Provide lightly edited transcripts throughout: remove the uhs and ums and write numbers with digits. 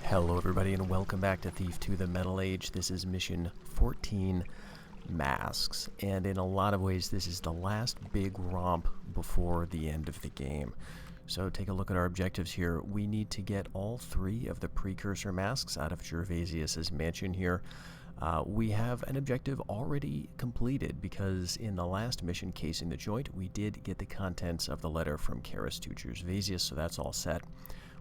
Hello everybody and welcome back to Thief 2 the Metal Age. This is mission 14, Masks, and in a lot of ways this is the last big romp before the end of the game. So take a look at our objectives here. We need to get all 3 of the precursor masks out of Gervasius's mansion here. We have an objective already completed because in the last mission, Casing the Joint, we did get the contents of the letter from Karis to Gervasius, so that's all set.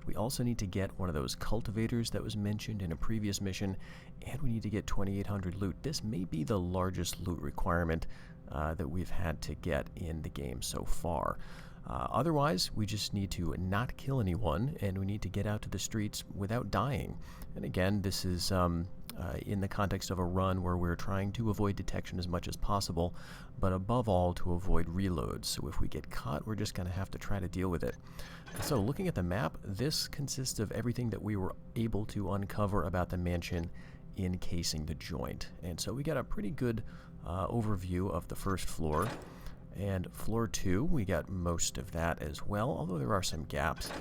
We also need to get one of those cultivators that was mentioned in a previous mission, and we need to get 2800 loot. This may be the largest loot requirement that we've had to get in the game so far. Otherwise, we just need to not kill anyone, and we need to get out to the streets without dying. And again, this is in the context of a run where we're trying to avoid detection as much as possible, but above all to avoid reloads. So if we get caught, we're just going to have to try to deal with it. So looking at the map, this consists of everything that we were able to uncover about the mansion in Casing the Joint. And so we got a pretty good overview of the first floor. And floor 2, we got most of that as well, although there are some gaps.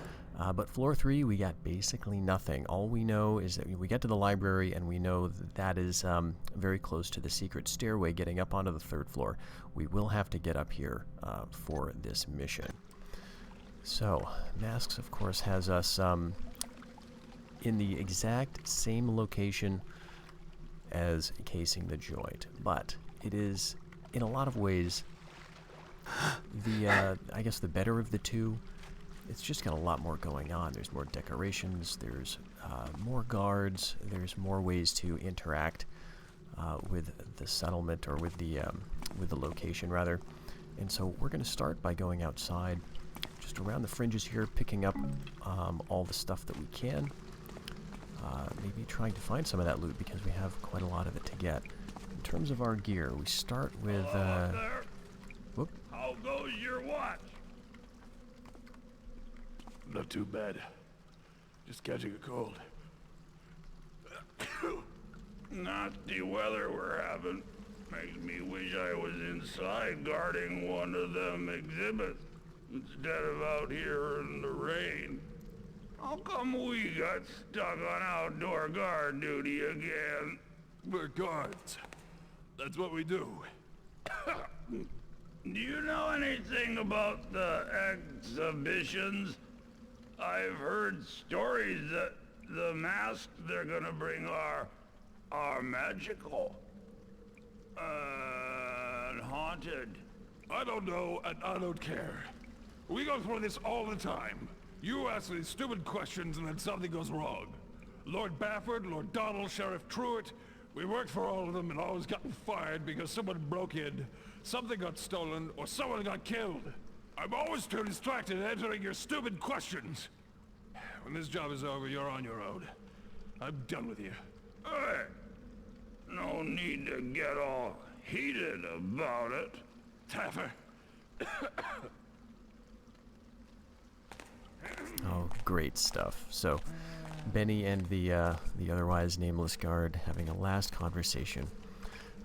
But floor 3, we got basically nothing. All we know is that we get to the library and we know that that is very close to the secret stairway getting up onto the 3rd floor. We will have to get up here for this mission. So, Masks, of course, has us in the exact same location as Casing the Joint. But it is, in a lot of ways, I guess the better of the two. It's just got a lot more going on. There's more decorations, there's more guards, there's more ways to interact with the settlement, or with the location rather. And so we're going to start by going outside, just around the fringes here, picking up all the stuff that we can. Maybe trying to find some of that loot because we have quite a lot of it to get. In terms of our gear, we start with. Whoop. How goes your watch? Not too bad. Just catching a cold. Not the weather we're having. Makes me wish I was inside guarding one of them exhibits instead of out here in the rain. How come we got stuck on outdoor guard duty again? We're guards. That's what we do. Do you know anything about the exhibitions? I've heard stories that the masks they're gonna bring are magical and haunted. I don't know, and I don't care. We go through this all the time. You ask these stupid questions and then something goes wrong. Lord Bafford, Lord Donald, Sheriff Truitt, we worked for all of them and always gotten fired because someone broke in, something got stolen, or someone got killed. I'm always too distracted answering your stupid questions. When this job is over, you're on your own. I'm done with you. Hey, no need to get all heated about it. Taffer. Oh, great stuff. So, Benny and the otherwise nameless guard having a last conversation.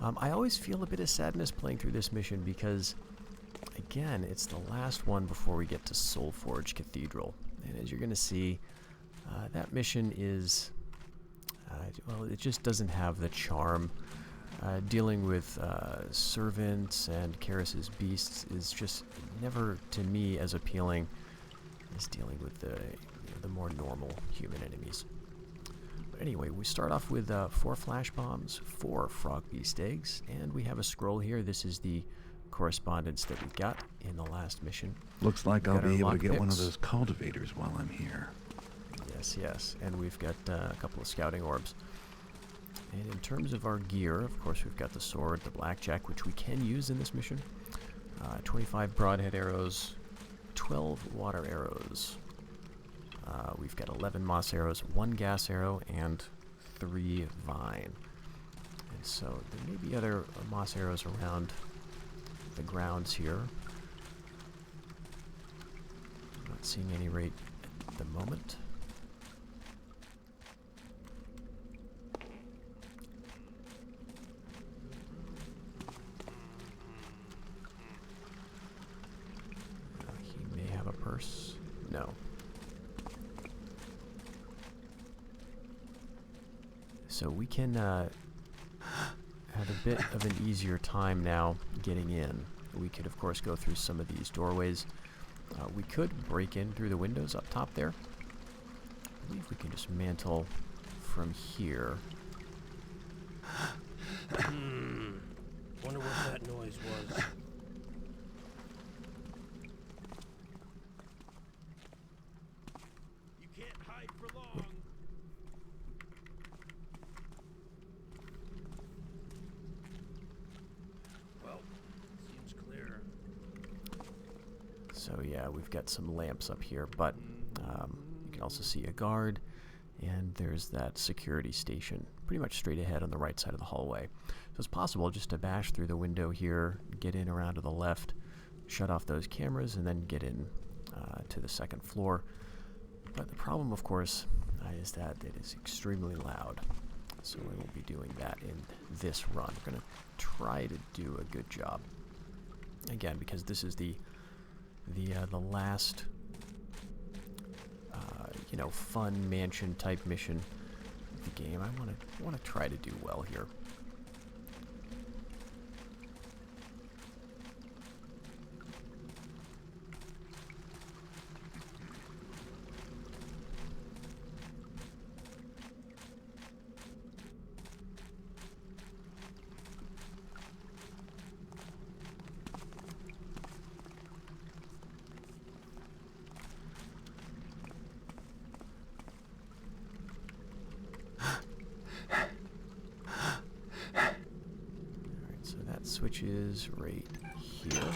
I always feel a bit of sadness playing through this mission because, again, it's the last one before we get to Soulforge Cathedral. And as you're going to see, that mission is, well, it just doesn't have the charm. Dealing with servants and Karis's beasts is just never, to me, as appealing as dealing with the more normal human enemies. But anyway, we start off with 4 flash bombs, 4 frog beast eggs, and we have a scroll here. This is the correspondence that we got in the last mission. Looks like I'll be able to get one of lockpicks. those cultivators while I'm here. Yes, yes, and we've got a couple of scouting orbs. And in terms of our gear, of course, we've got the sword, the blackjack, which we can use in this mission. 25 broadhead arrows, 12 water arrows. We've got 11 moss arrows, 1 gas arrow, and 3 vine. And so there may be other moss arrows around the grounds here. Not seeing any right at the moment. He may have a purse. No. So we can have a bit of an easier time now getting in. We could, of course, go through some of these doorways. We could break in through the windows up top there. I believe we can just mantle from here. Wonder what that noise was. You can't hide for long. Well, seems clear. So yeah, we've got some lamps up here, but you can also see a guard, and there's that security station pretty much straight ahead on the right side of the hallway. So it's possible just to bash through the window here, get in around to the left, shut off those cameras, and then get in to the second floor. But the problem, of course, is that it is extremely loud. So we won't be doing that in this run. We're going to try to do a good job. Again, because this is the last fun mansion type mission of the game. I want to try to do well here. Switch is right here. All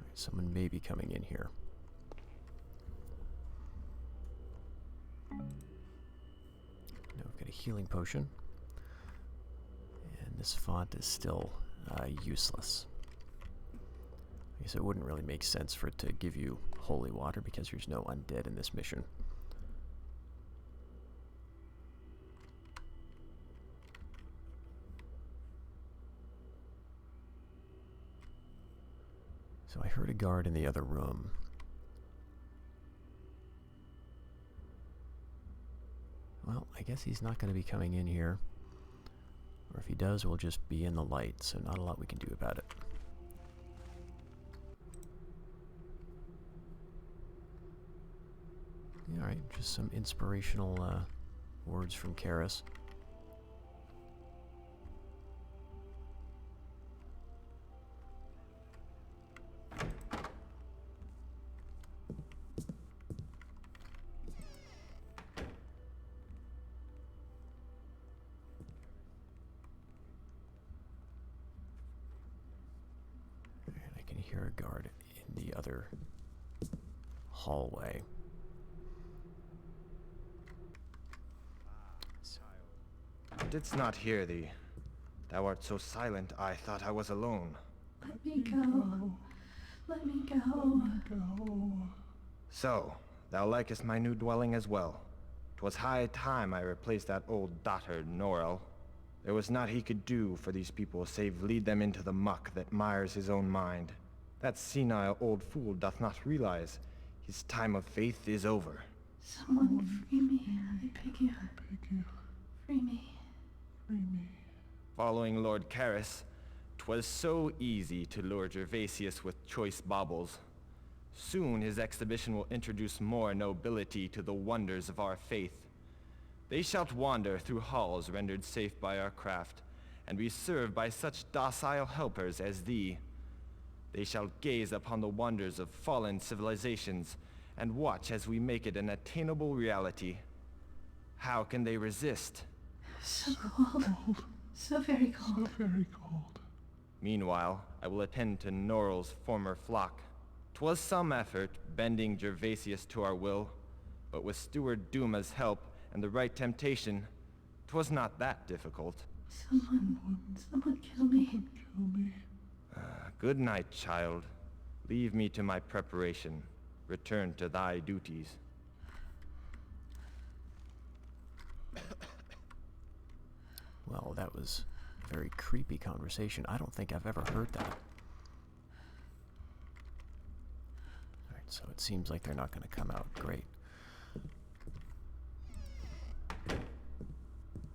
right, someone may be coming in here. Now we've got a healing potion, and this font is still useless. I guess it wouldn't really make sense for it to give you holy water because there's no undead in this mission. So I heard a guard in the other room. Well, I guess he's not going to be coming in here. Or if he does, we'll just be in the light, so not a lot we can do about it. Alright, just some inspirational words from Karis. Hear a guard in the other hallway. Didst not hear thee. Thou art so silent, I thought I was alone. Let me go. Let me go. So, thou likest my new dwelling as well. 'Twas high time I replaced that old dotard Norrell. There was naught he could do for these people save lead them into the muck that mires his own mind. That senile old fool doth not realize his time of faith is over. Someone free me, I beg you. Free me. Following Lord Karis, 'twas so easy to lure Gervasius with choice baubles. Soon his exhibition will introduce more nobility to the wonders of our faith. They shall wander through halls rendered safe by our craft, and be served by such docile helpers as thee. They shall gaze upon the wonders of fallen civilizations, and watch as we make it an attainable reality. How can they resist? So cold. So very cold. Meanwhile, I will attend to Norrell's former flock. 'Twas some effort, bending Gervasius to our will, but with Steward Duma's help and the right temptation, 'twas not that difficult. Someone kill me. Good night, child. Leave me to my preparation. Return to thy duties. Well, that was a very creepy conversation. I don't think I've ever heard that. Alright, so it seems like they're not going to come out great.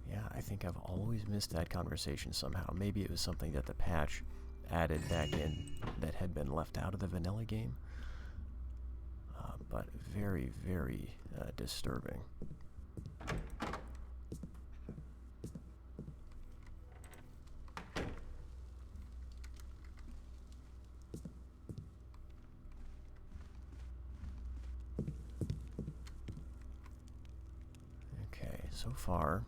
Yeah, I think I've always missed that conversation somehow. Maybe it was something that the patch added back in that had been left out of the vanilla game. But very, very disturbing. Okay, so far,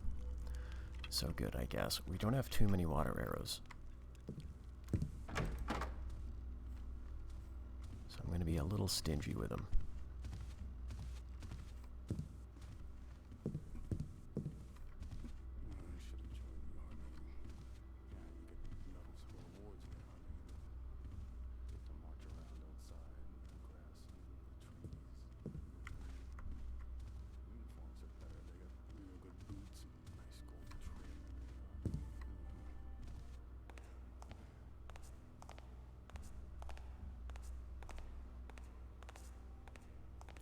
so good, I guess. We don't have too many water arrows. So I'm going to be a little stingy with them.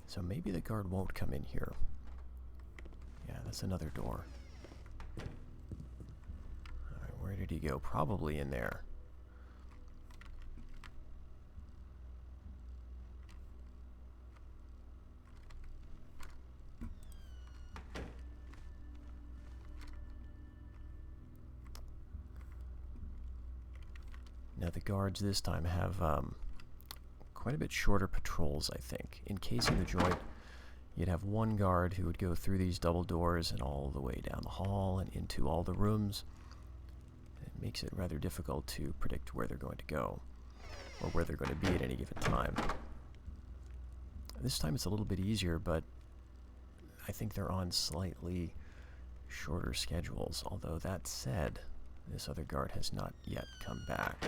So maybe the guard won't come in here. Yeah, that's another door. Alright, where did he go? Probably in there. Now the guards this time have quite a bit shorter patrols, I think. Encasing the joint, you'd have one guard who would go through these double doors and all the way down the hall and into all the rooms. It makes it rather difficult to predict where they're going to go, or where they're going to be at any given time. This time it's a little bit easier, but I think they're on slightly shorter schedules. Although that said, this other guard has not yet come back.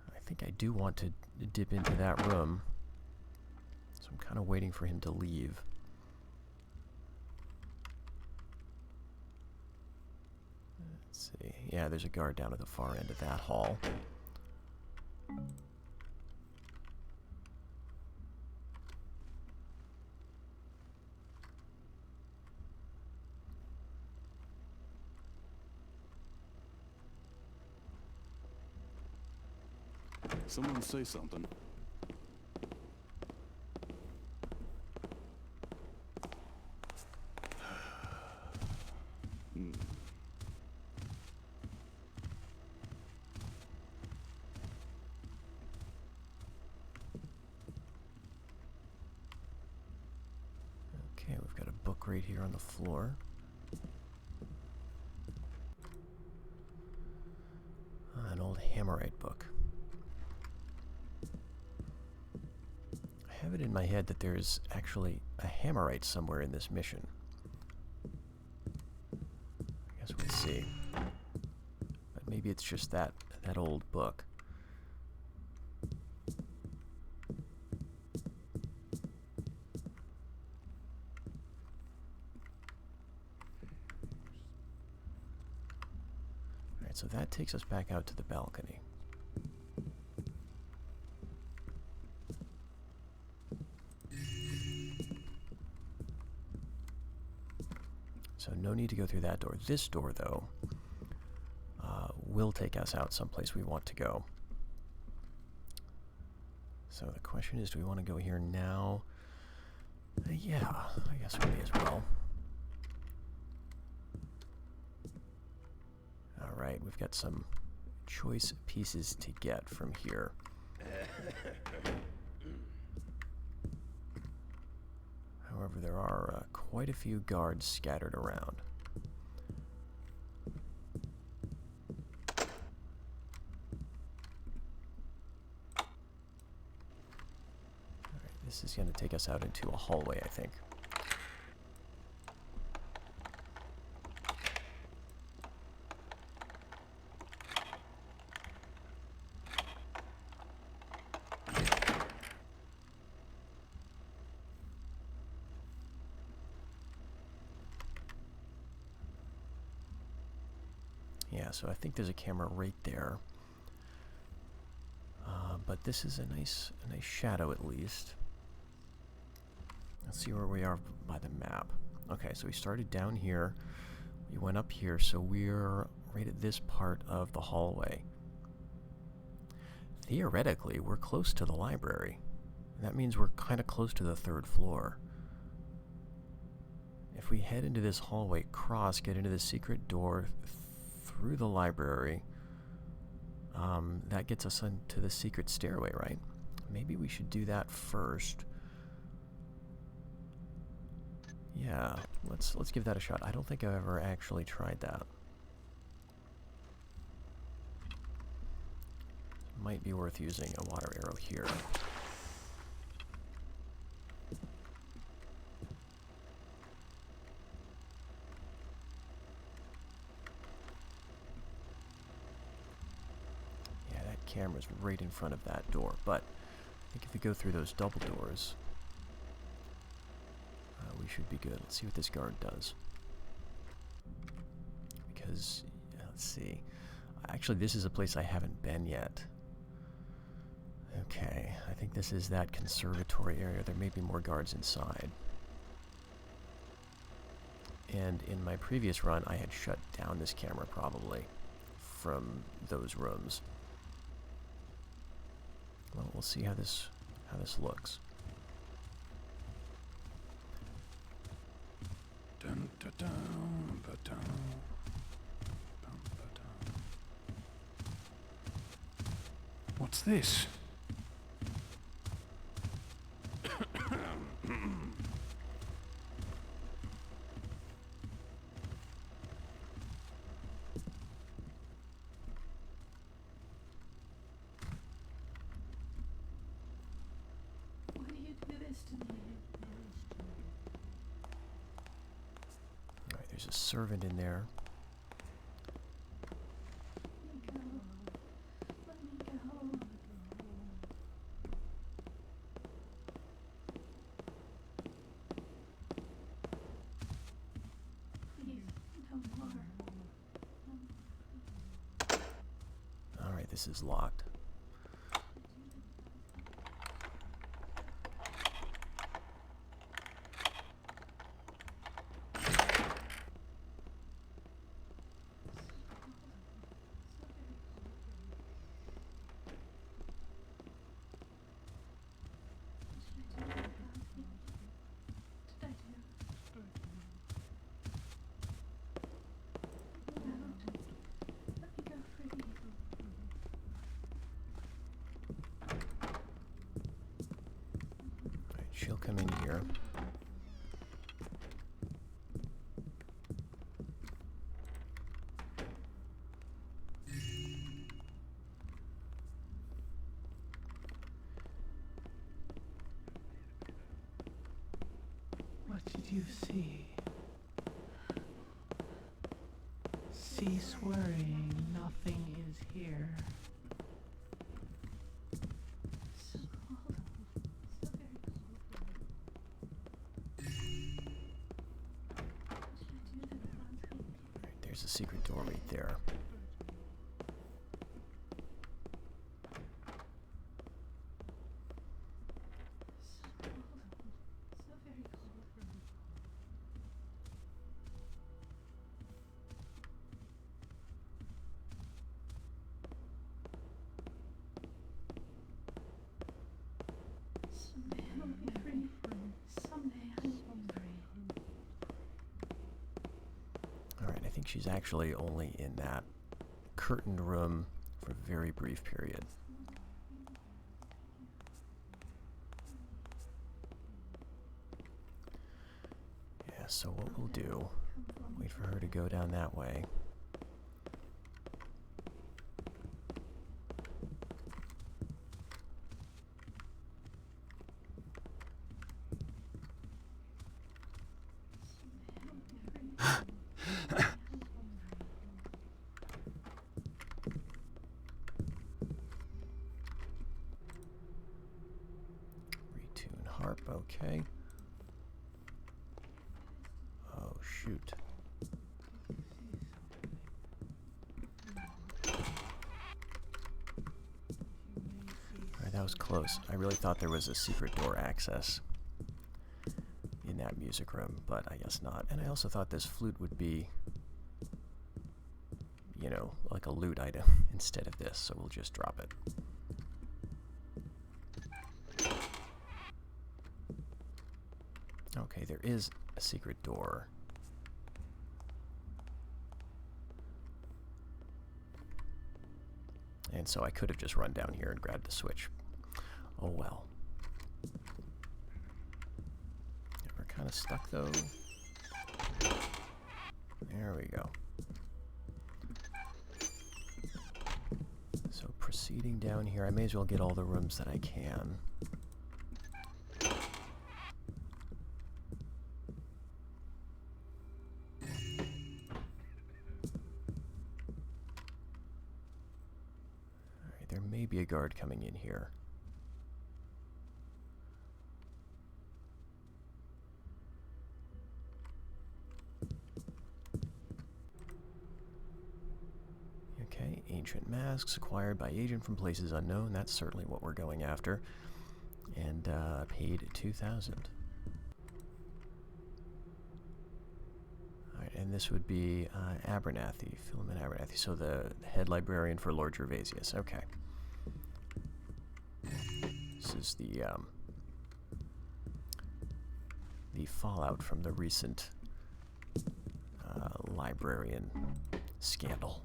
I think I do want to dip into that room, so I'm kind of waiting for him to leave. Let's see. Yeah, there's a guard down at the far end of that hall. Someone say something. Okay, we've got a book right here on the floor. An old Hammerite book. I have it in my head that there's actually a Hammerite somewhere in this mission. I guess we'll see. But maybe it's just that old book. Alright, so that takes us back out to the balcony. So no need to go through that door. This door, though, will take us out someplace we want to go. So the question is, do we want to go here now? Yeah, I guess we may as well. Alright, we've got some choice pieces to get from here. However, there are quite a few guards scattered around. Alright, this is going to take us out into a hallway, I think. Yeah, so I think there's a camera right there. But this is a nice shadow at least. Let's see where we are by the map. Okay, so we started down here. We went up here, so we're right at this part of the hallway. Theoretically, we're close to the library. That means we're kind of close to the 3rd floor. If we head into this hallway, cross, get into the secret door through the library, that gets us into the secret stairway, right? Maybe we should do that first. Yeah, let's give that a shot. I don't think I've ever actually tried that. Might be worth using a water arrow here. Yeah, that camera's right in front of that door, but I think if we go through those double doors, we should be good. Let's see what this guard does. Because, let's see. Actually, this is a place I haven't been yet. Okay, I think this is that conservatory area. There may be more guards inside. And in my previous run, I had shut down this camera probably from those rooms. Well, we'll see how this looks. Dun, dun, dun, dun, dun. Dun, dun, dun. What's this? Why do you do this to me? Alright, there's a servant in there. Let me go. Let me go. Please, no more. Alright, this is locked. Alright, she'll come in here. What did you see? Cease worrying, nothing is here. So cold. So very cold. What should I do that Franz? Alright, there's a secret door right there. So cold. So very cold. Someday I will be free. Someday I will be free. Alright, I think she's actually only in that curtained room for a very brief period. Yeah, so what we'll do, wait for her to go down that way. Retune harp, okay. Oh, shoot. was close. I really thought there was a secret door access in that music room, but I guess not. And I also thought this flute would be, you know, like a loot item instead of this, so we'll just drop it. Okay, there is a secret door. And so I could have just run down here and grabbed the switch. Oh well. Yeah, we're kind of stuck though. There we go. So proceeding down here, I may as well get all the rooms that I can. There may be a guard coming in here. Okay, ancient masks acquired by agent from places unknown. That's certainly what we're going after. And paid 2,000. Alright, and this would be Abernathy, Philemon Abernathy. So the head librarian for Lord Gervasius. Okay. This is the fallout from the recent librarian scandal.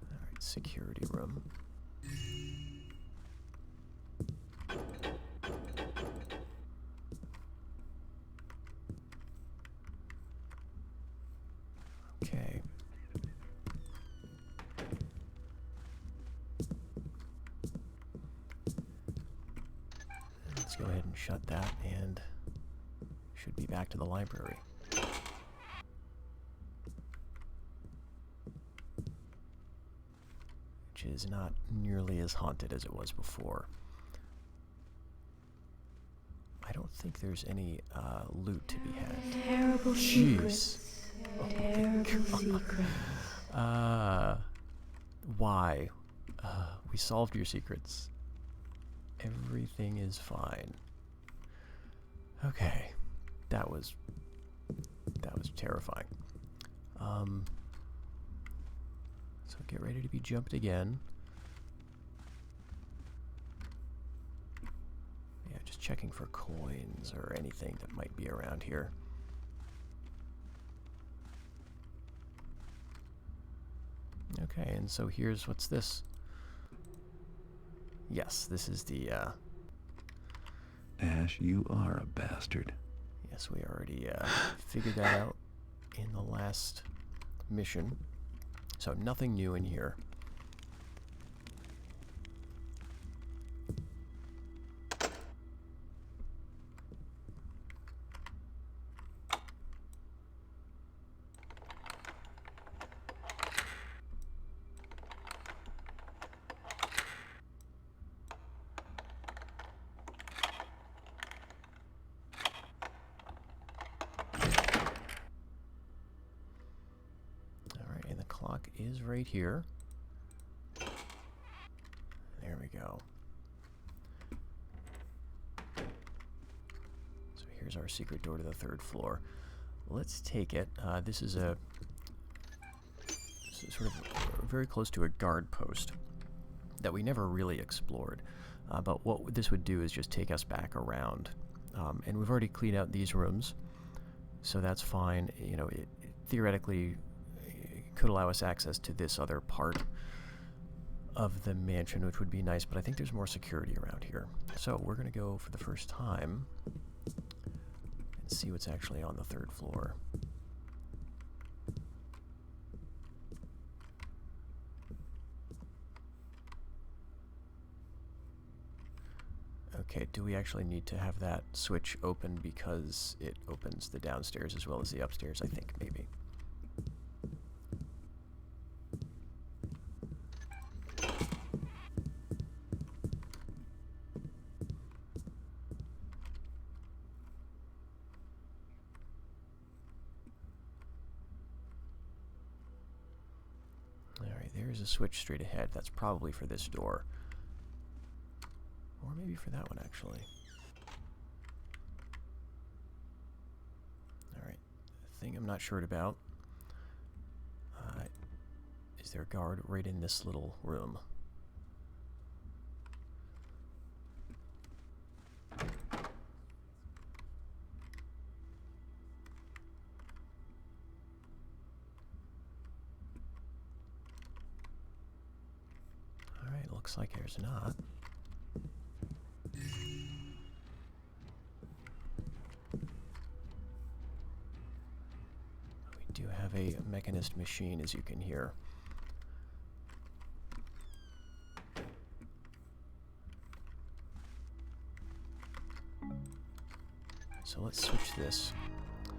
Alright, security room. Okay. Let's go ahead and shut that, and should be back to the library. Which is not nearly as haunted as it was before. I don't think there's any loot to be had. Terrible secrets. Terrible secrets. Why? We solved your secrets. Everything is fine. Okay. That was terrifying. So get ready to be jumped again. Yeah, just checking for coins or anything that might be around here. Okay, and so here's what's this? Yes, this is the Ash, you are a bastard. yes, we already figured that out in the last mission. So nothing new in here. Clock is right here. There we go. So here's our secret door to the 3rd floor. Let's take it. This is sort of very close to a guard post that we never really explored. But what this would do is just take us back around. And we've already cleaned out these rooms, so that's fine. You know, it theoretically could allow us access to this other part of the mansion, which would be nice, but I think there's more security around here. So we're going to go for the first time and see what's actually on the 3rd floor. Okay, do we actually need to have that switch open because it opens the downstairs as well as the upstairs? I think maybe. there's a switch straight ahead. That's probably for this door. Or maybe for that one, actually. Alright. The thing I'm not sure about. Is there a guard right in this little room? Alright, looks like there's not. We do have a mechanist machine, as you can hear. So let's switch this. I'll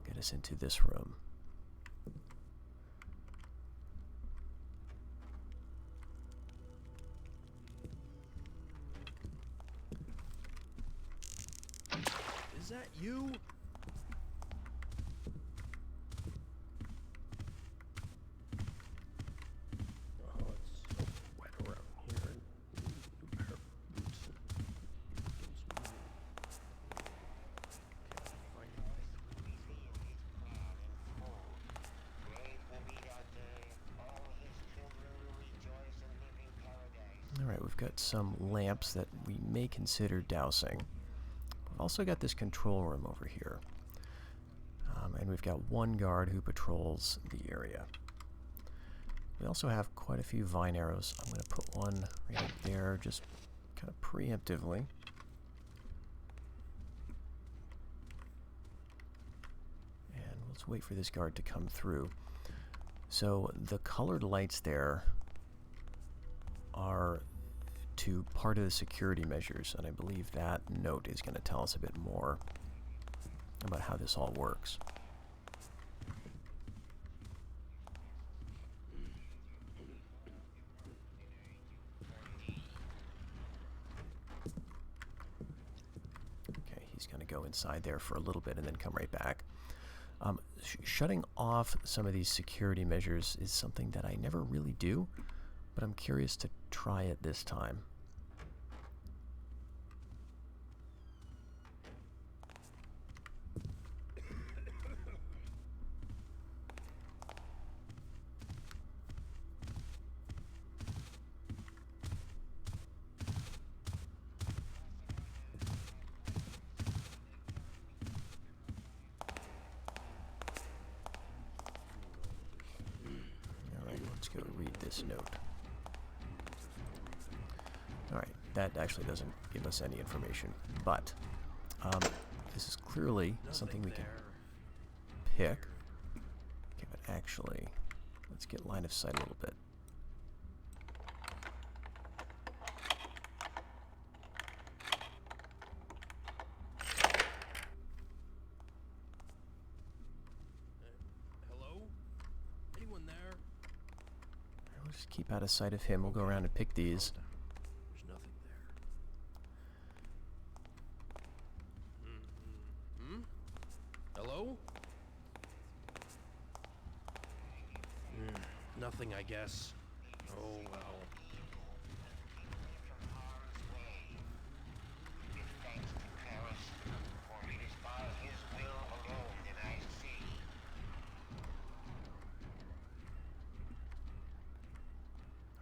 get us into this room. Is that you? Oh, it's so wet around here. New pair of boots. Alright, we've got some lamps that we may consider dousing. We've also got this control room over here. And we've got one guard who patrols the area. We also have quite a few vine arrows. I'm going to put one right up there, just kind of preemptively. And let's wait for this guard to come through. So the colored lights there are to part of the security measures, and I believe that note is going to tell us a bit more about how this all works. Okay, he's going to go inside there for a little bit and then come right back. Shutting off some of these security measures is something that I never really do, but I'm curious to try it this time. Alright, let's go read this note. Alright, that actually doesn't give us any information, but this is clearly something we can pick. Okay, but actually, let's get line of sight a little bit. Hello? Anyone there? We'll just keep out of sight of him. We'll go around and pick these. There's nothing there. Hello? Nothing, I guess. Oh, well.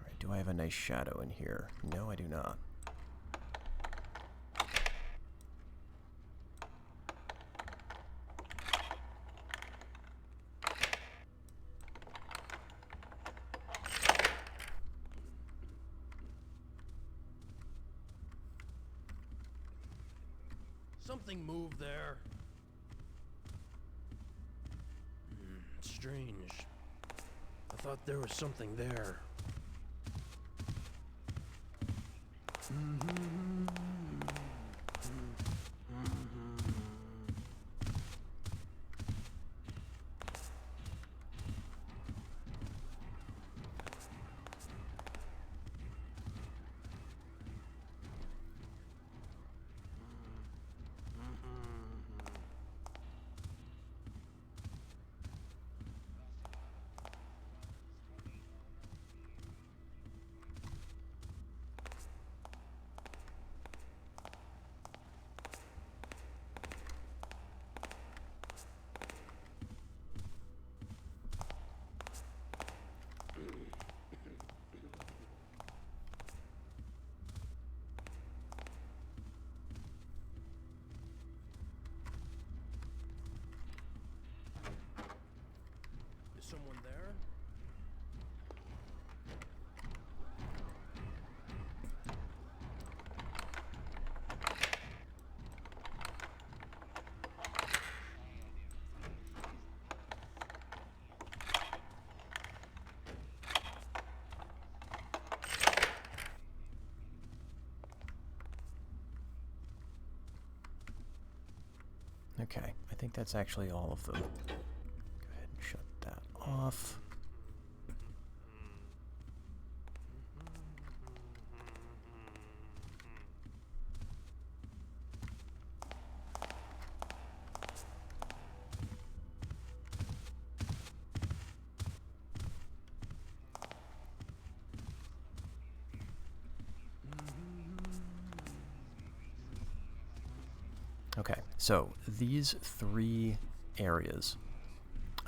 Alright, do I have a nice shadow in here? No, I do not. Something moved there. Strange. I thought there was something there. Okay, I think that's actually all of them. Go ahead and shut that off. Okay, so these three areas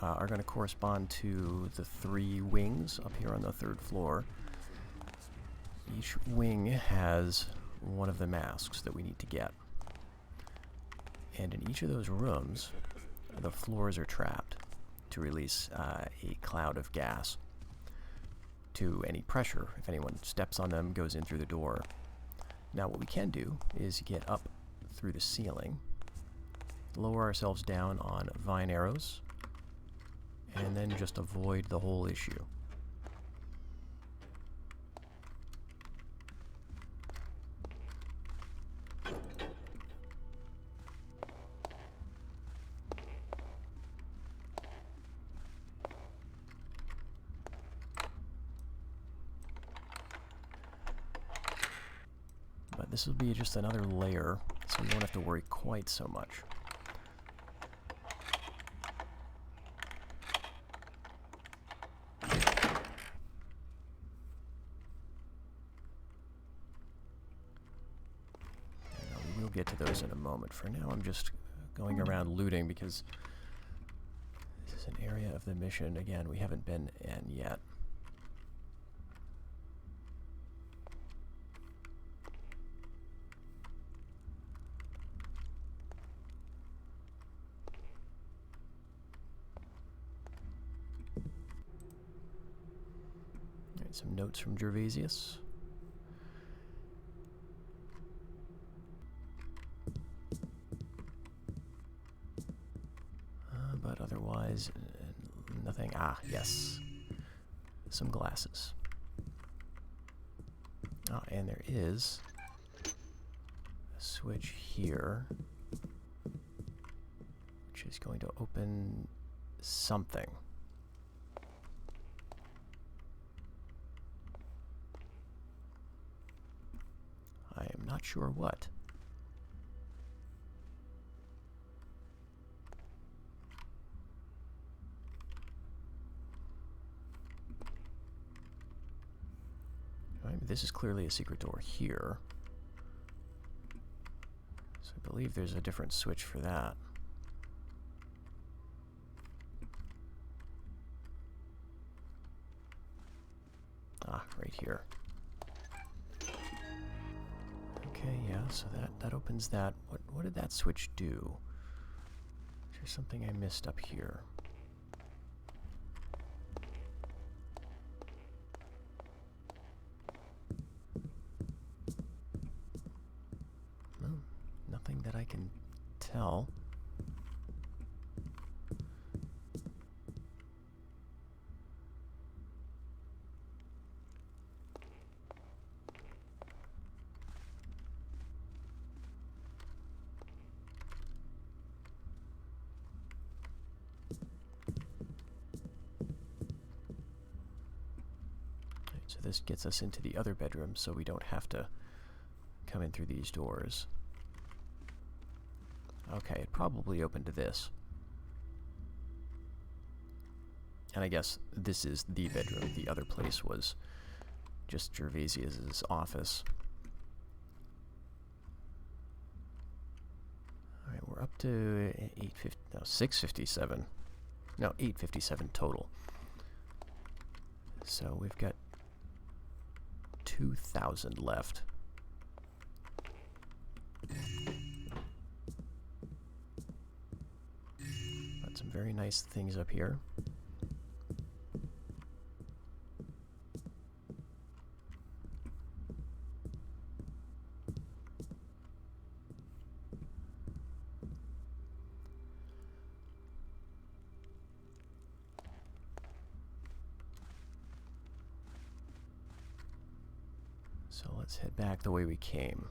are going to correspond to the three wings up here on the third floor. Each wing has one of the masks that we need to get. And in each of those rooms, the floors are trapped to release a cloud of gas to any pressure. If anyone steps on them, goes in through the door. Now what we can do is get up through the ceiling, lower ourselves down on vine arrows, and then just avoid the whole issue. But this will be just another layer, so we won't have to worry quite so much. We'll get to those in a moment. For now, I'm just going around looting because this is an area of the mission, again, we haven't been in yet. Alright, some notes from Gervasius. But otherwise, nothing. Ah, yes. Some glasses. Ah, and there is a switch here, which is going to open something. I am not sure what. This is clearly a secret door here. So I believe there's a different switch for that. Ah, right here. Okay, yeah, so that opens that. What did that switch do? Is there something I missed up here? Nothing that I can tell. Right, so this gets us into the other bedroom, so we don't have to come in through these doors. Okay, it probably opened to this. And I guess this is the bedroom. The other place was just Gervasius's office. Alright, we're up to 657. No, 857 total. So we've got 2,000 left. Some very nice things up here. So let's head back the way we came.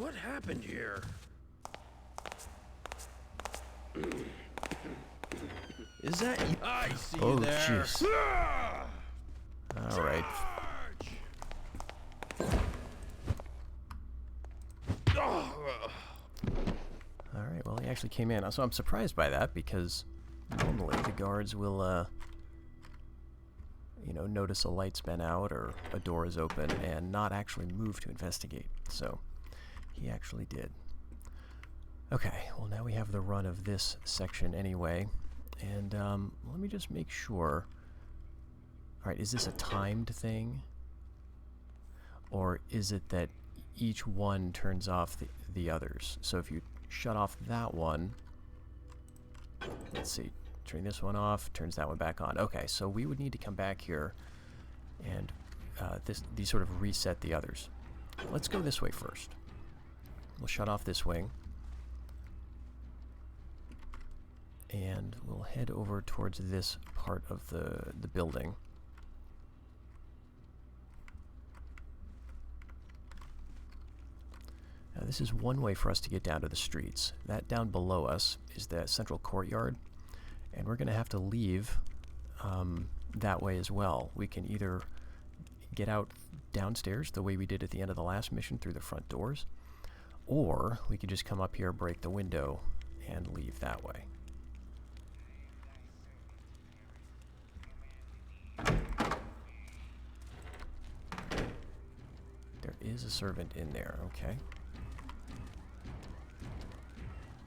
What happened here? Is that you? I see Oh, you there. jeez. Ah! All right. All right. Well, he actually came in. So I'm surprised by that because normally the guards will, you know, notice a light's been out or a door is open and not actually move to investigate. So he actually did. Okay. Well, now we have the run of this section anyway. And let me just make sure. All right, is this a timed thing? Or is it that each one turns off the others? So if you shut off that one, let's see, turn this one off, turns that one back on. Okay, so we would need to come back here and these sort of reset the others. Let's go this way first. We'll shut off this wing. And we'll head over towards this part of the building. Now this is one way for us to get down to the streets. That down below us is the central courtyard, and we're going to have to leave that way as well. We can either get out downstairs the way we did at the end of the last mission through the front doors, or we can just come up here, break the window, and leave that way. There is a servant in there, okay.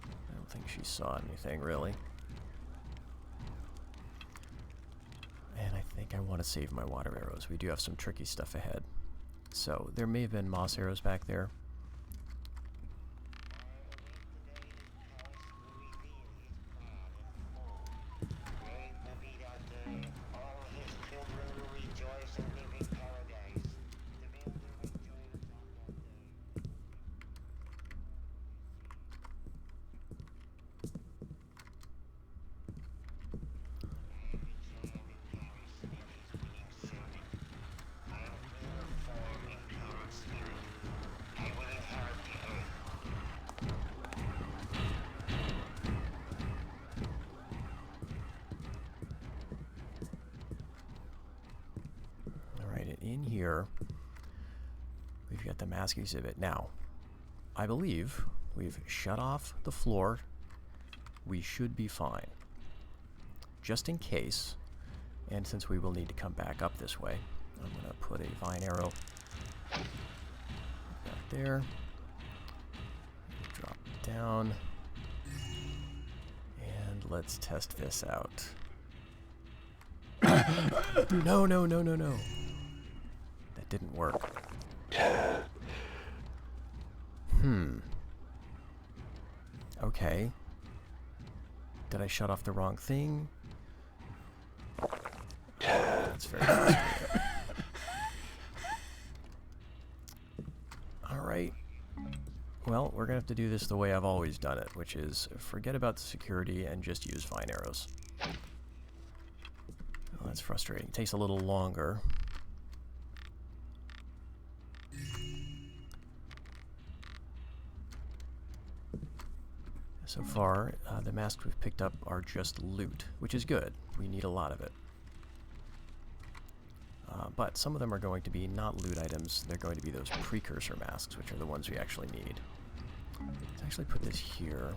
I don't think she saw anything, really. And I think I want to save my water arrows. We do have some tricky stuff ahead. So, there may have been moss arrows back there. In here, we've got the mask exhibit. Now, I believe we've shut off the floor. We should be fine. Just in case, and since we will need to come back up this way, I'm going to put a vine arrow back there. Drop it down. And let's test this out. No, no, no, no, no. That didn't work. Okay. Did I shut off the wrong thing? That's very frustrating. Alright. Well, we're gonna have to do this the way I've always done it, which is forget about the security and just use vine arrows. Well, that's frustrating. It takes a little longer. So far, the masks we've picked up are just loot, which is good. We need a lot of it. But some of them are going to be not loot items. They're going to be those precursor masks, which are the ones we actually need. Let's actually put this here.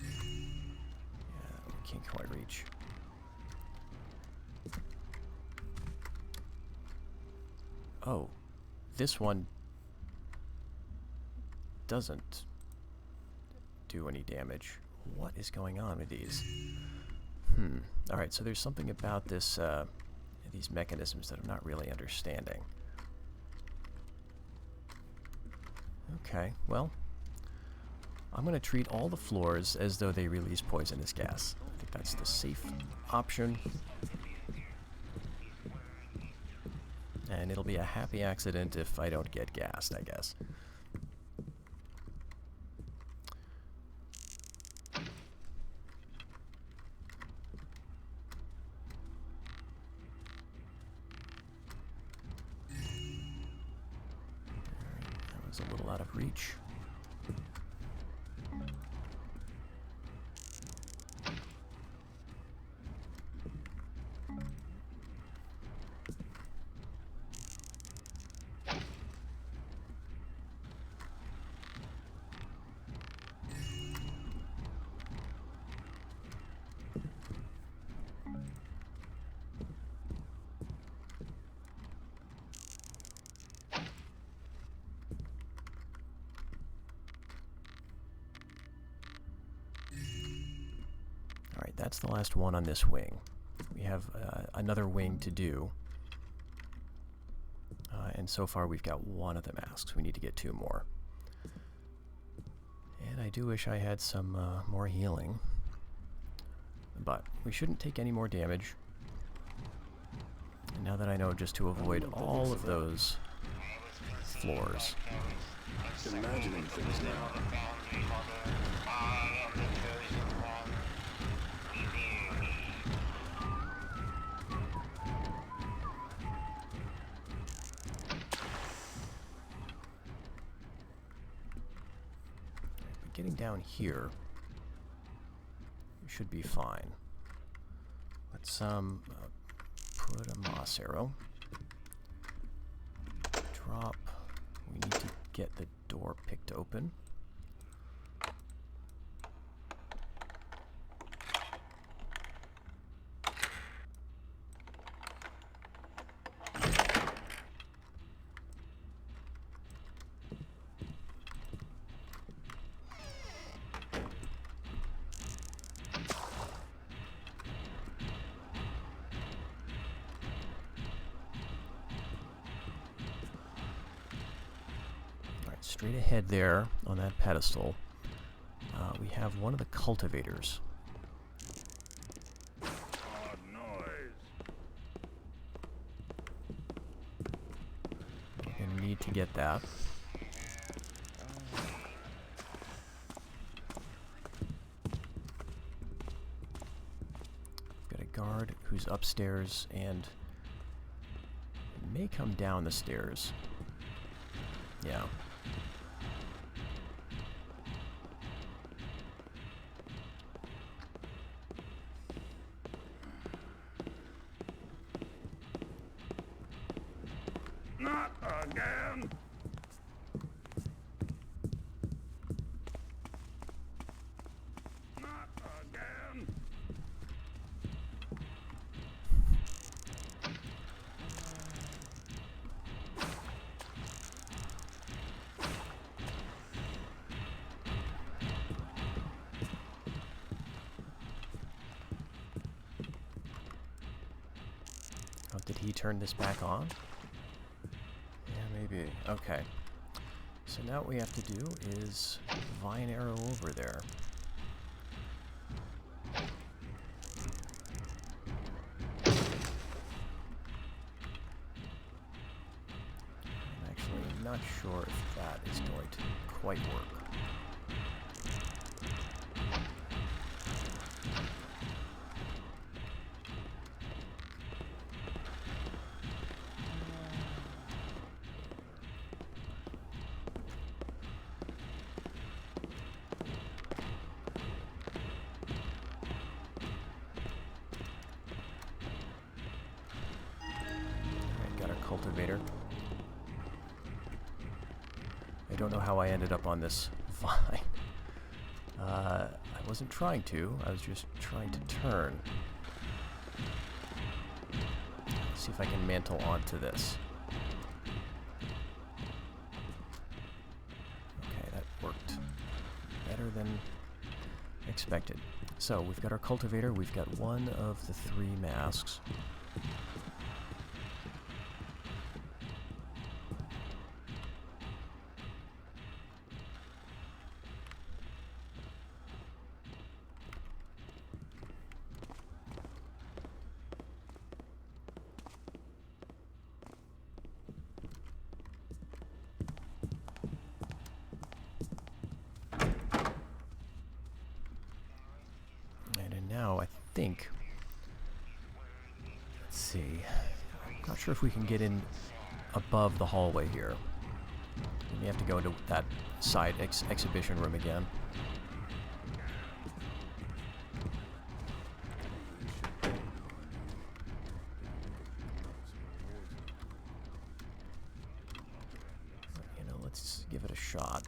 Yeah, we can't quite reach. Oh, this one doesn't do any damage. What is going on with these? Alright, so there's something about this, these mechanisms that I'm not really understanding. Okay, well, I'm going to treat all the floors as though they release poisonous gas. I think that's the safe option. And it'll be a happy accident if I don't get gassed, I guess. It's a little out of reach. Alright, that's the last one on this wing. We have another wing to do. And so far we've got one of the masks. We need to get 2 more. And I do wish I had some more healing. But we shouldn't take any more damage. And now that I know just to avoid all of those floors. Imagining things now. Getting down here should be fine. Let's put a moss arrow. Drop. We need to get the door picked open. Straight ahead there on that pedestal, we have one of the cultivators. Odd noise. We're gonna need to get that. We've got a guard who's upstairs and may come down the stairs. Yeah. Not again. Not again. Oh, did he turn this back on? Maybe. Okay. So now what we have to do is vine arrow over there. I'm actually not sure if that is going to quite work. Cultivator. I don't know how I ended up on this vine. I wasn't trying to, I was just trying to turn. Let's see if I can mantle onto this. Okay, that worked better than expected. So, we've got our cultivator, we've got one of the 3 masks. Now I think, let's see, I'm not sure if we can get in above the hallway here. We may have to go into that side exhibition room again. You know, let's give it a shot.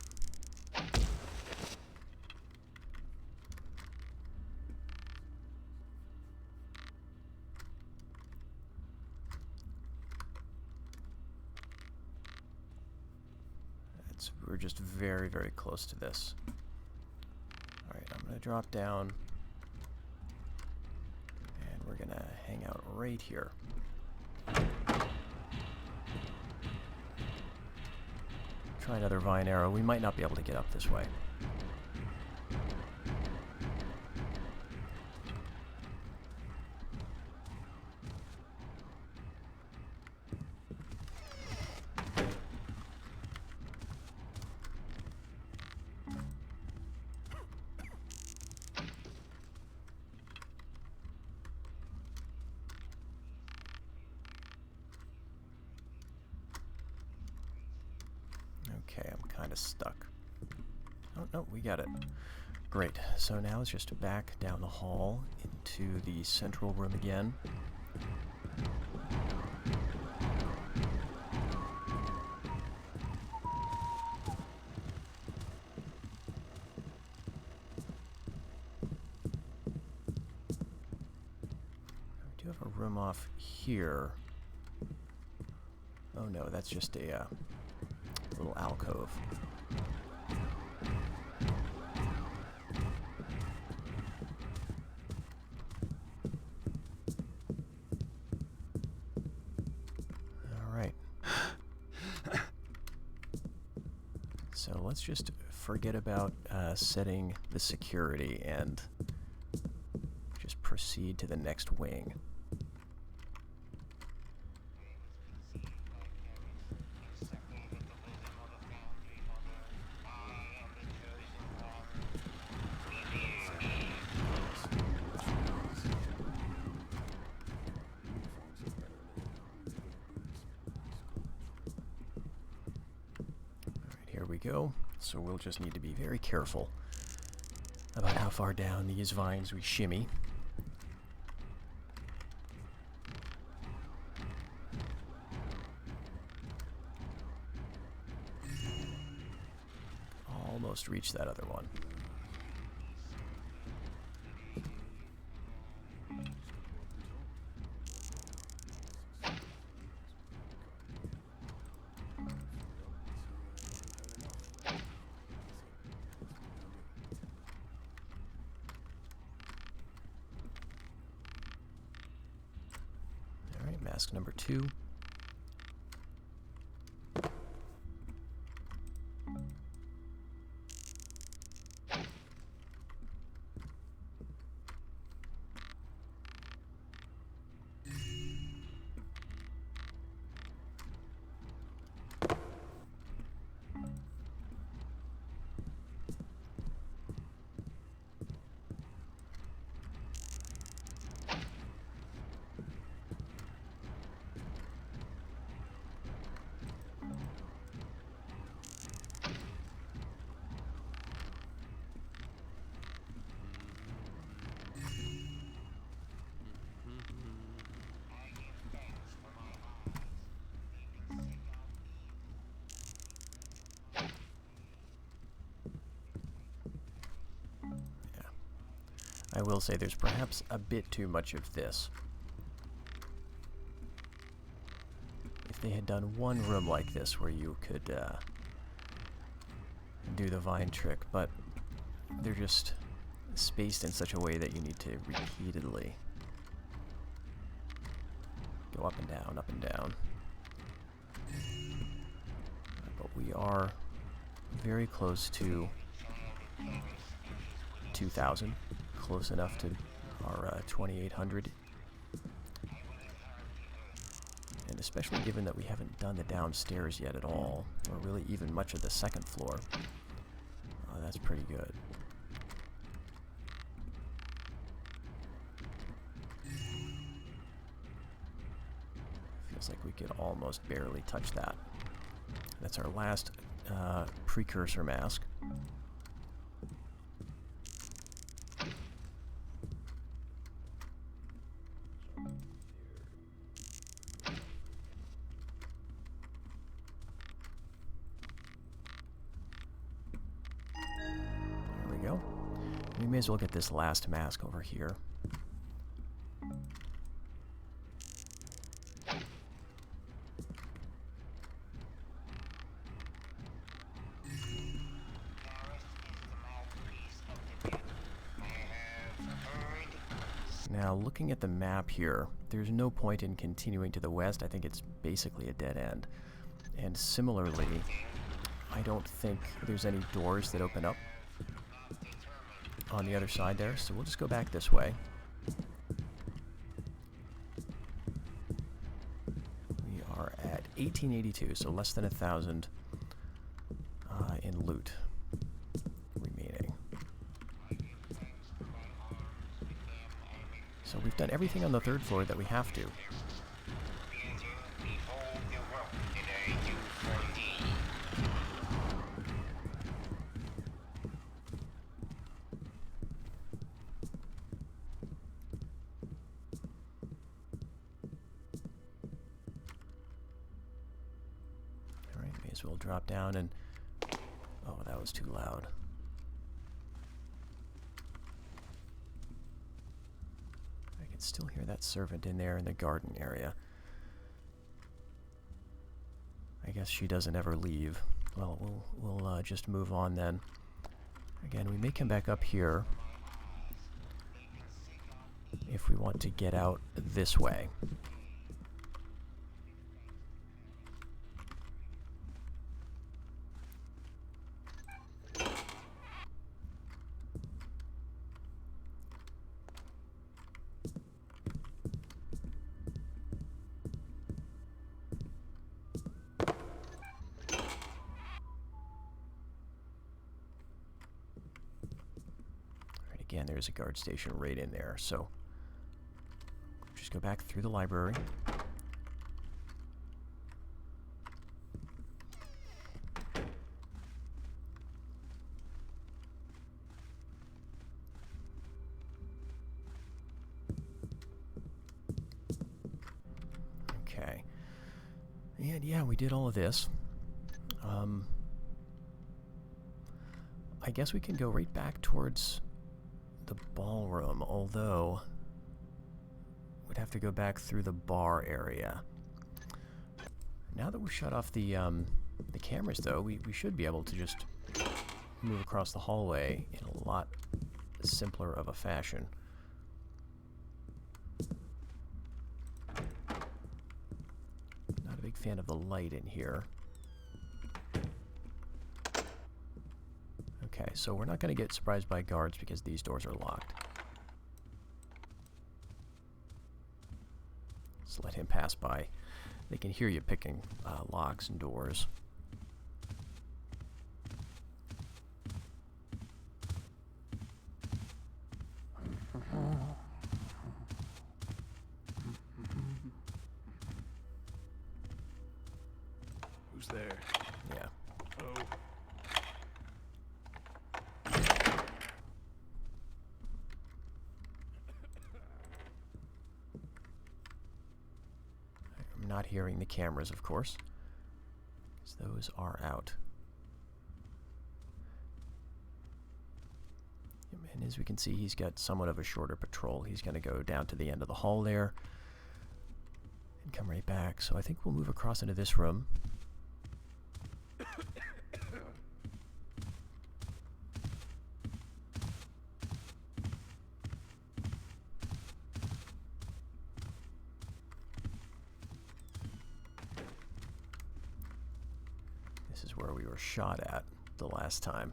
We're just very, very close to this. Alright, I'm going to drop down. And we're going to hang out right here. Try another vine arrow. We might not be able to get up this way. Okay, I'm kind of stuck. Oh, no, we got it. Great. So now it's just back down the hall into the central room again. We do have a room off here. Oh no, that's just a little alcove. All right. So let's just forget about setting the security and just proceed to the next wing. Here we go. So we'll just need to be very careful about how far down these vines we shimmy. Almost reached that other one. Mask number 2. I will say there's perhaps a bit too much of this. If they had done one room like this where you could do the vine trick, but they're just spaced in such a way that you need to repeatedly go up and down, up and down. But we are very close to 2,000. Close enough to our 2,800, and especially given that we haven't done the downstairs yet at all, or really even much of the second floor. That's pretty good. Feels like we could almost barely touch that. That's our last precursor mask. There we go. We may as well get this last mask over here. Now, looking at the map here, there's no point in continuing to the west. I think it's basically a dead end. And similarly, I don't think there's any doors that open up on the other side there, so we'll just go back this way. We are at 1882, so less than 1,000 in loot remaining. So we've done everything on the third floor that we have to. Alright, may as well drop down and... Oh, that was too loud. Still hear that servant in there in the garden area. I guess she doesn't ever leave. Well, we'll just move on then. Again, we may come back up here if we want to get out this way. Again, there's a guard station right in there, so just go back through the library. Okay. And yeah, we did all of this. I guess we can go right back towards the ballroom, although we'd have to go back through the bar area. Now that we've shut off the cameras, though, we should be able to just move across the hallway in a lot simpler of a fashion. Not a big fan of the light in here. Okay, so we're not going to get surprised by guards because these doors are locked. Let's let him pass by. They can hear you picking locks and doors. Who's there? Yeah. Oh. I'm not hearing the cameras, of course, because those are out. And as we can see, he's got somewhat of a shorter patrol. He's going to go down to the end of the hall there and come right back. So I think we'll move across into this room. This is where we were shot at the last time.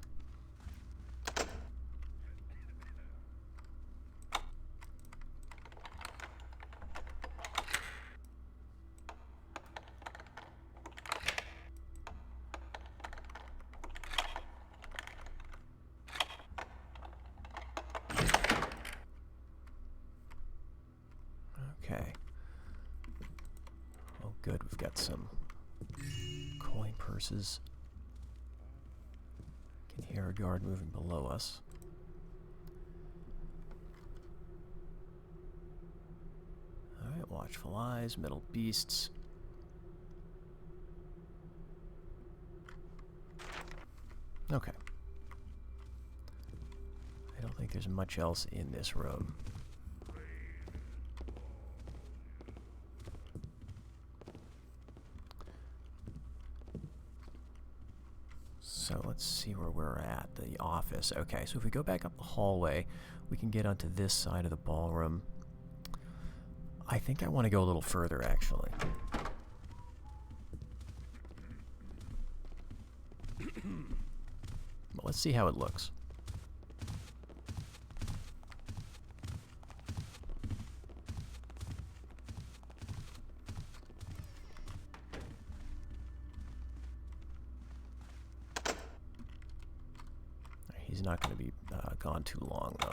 Okay. Oh, good. We've got some coin purses. Air guard moving below us. Alright, watchful eyes, metal beasts. Okay. I don't think there's much else in this room. So let's see where we're at, the office. Okay, so if we go back up the hallway, we can get onto this side of the ballroom. I think I want to go a little further, actually. But let's see how it looks. He's not going to be gone too long, though.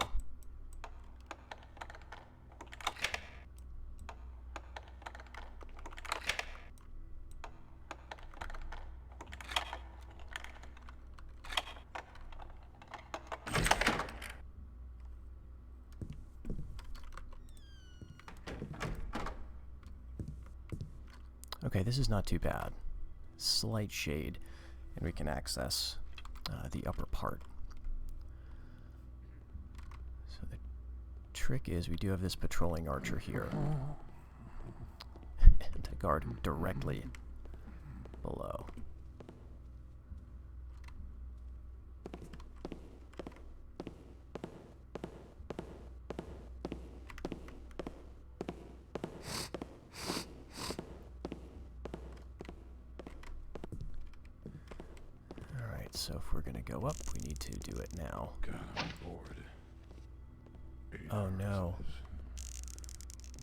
Okay, this is not too bad. Slight shade, and we can access the upper part. So the trick is we do have this patrolling archer here. And a guard directly below. So if we're gonna go up, we need to do it now. God, I'm bored. 8 Oh hours no. of this.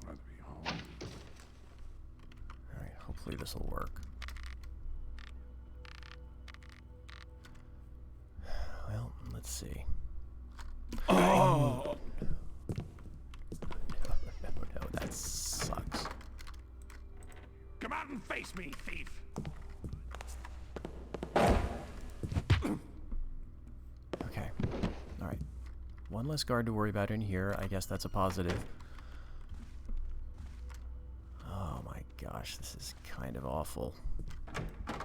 I'd be home. Alright, hopefully this will work. Well, let's see. Oh! No, that sucks. Come out and face me, thief! One less guard to worry about in here. I guess that's a positive. Oh my gosh, this is kind of awful. Alright,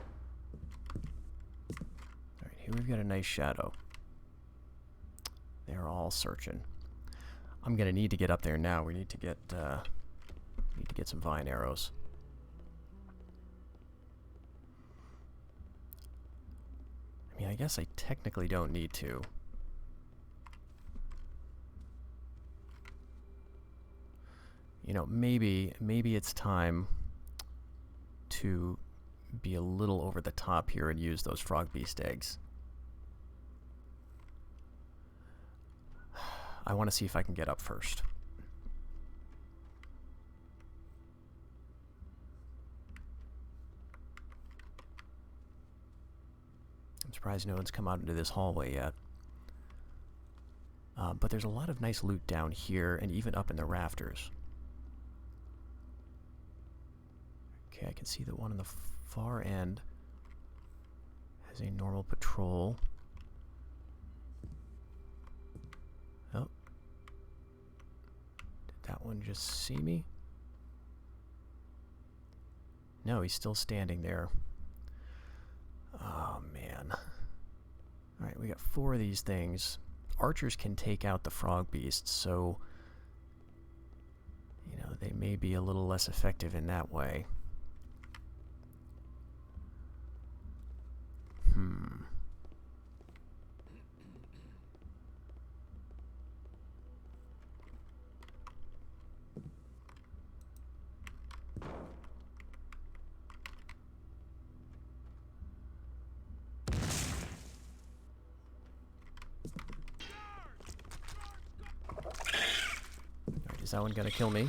here we've got a nice shadow. They're all searching. I'm gonna need to get up there now. We need to get some vine arrows. I mean, I guess I technically don't need to. You know, maybe it's time to be a little over the top here and use those frog beast eggs. I want to see if I can get up first. I'm surprised no one's come out into this hallway yet. But there's a lot of nice loot down here and even up in the rafters. Okay, I can see the one on the far end has a normal patrol. Oh. Did that one just see me? No, he's still standing there. Oh, man. Alright, we got 4 of these things. Archers can take out the frog beasts, so, you know, they may be a little less effective in that way. Alright, is that one gonna kill me?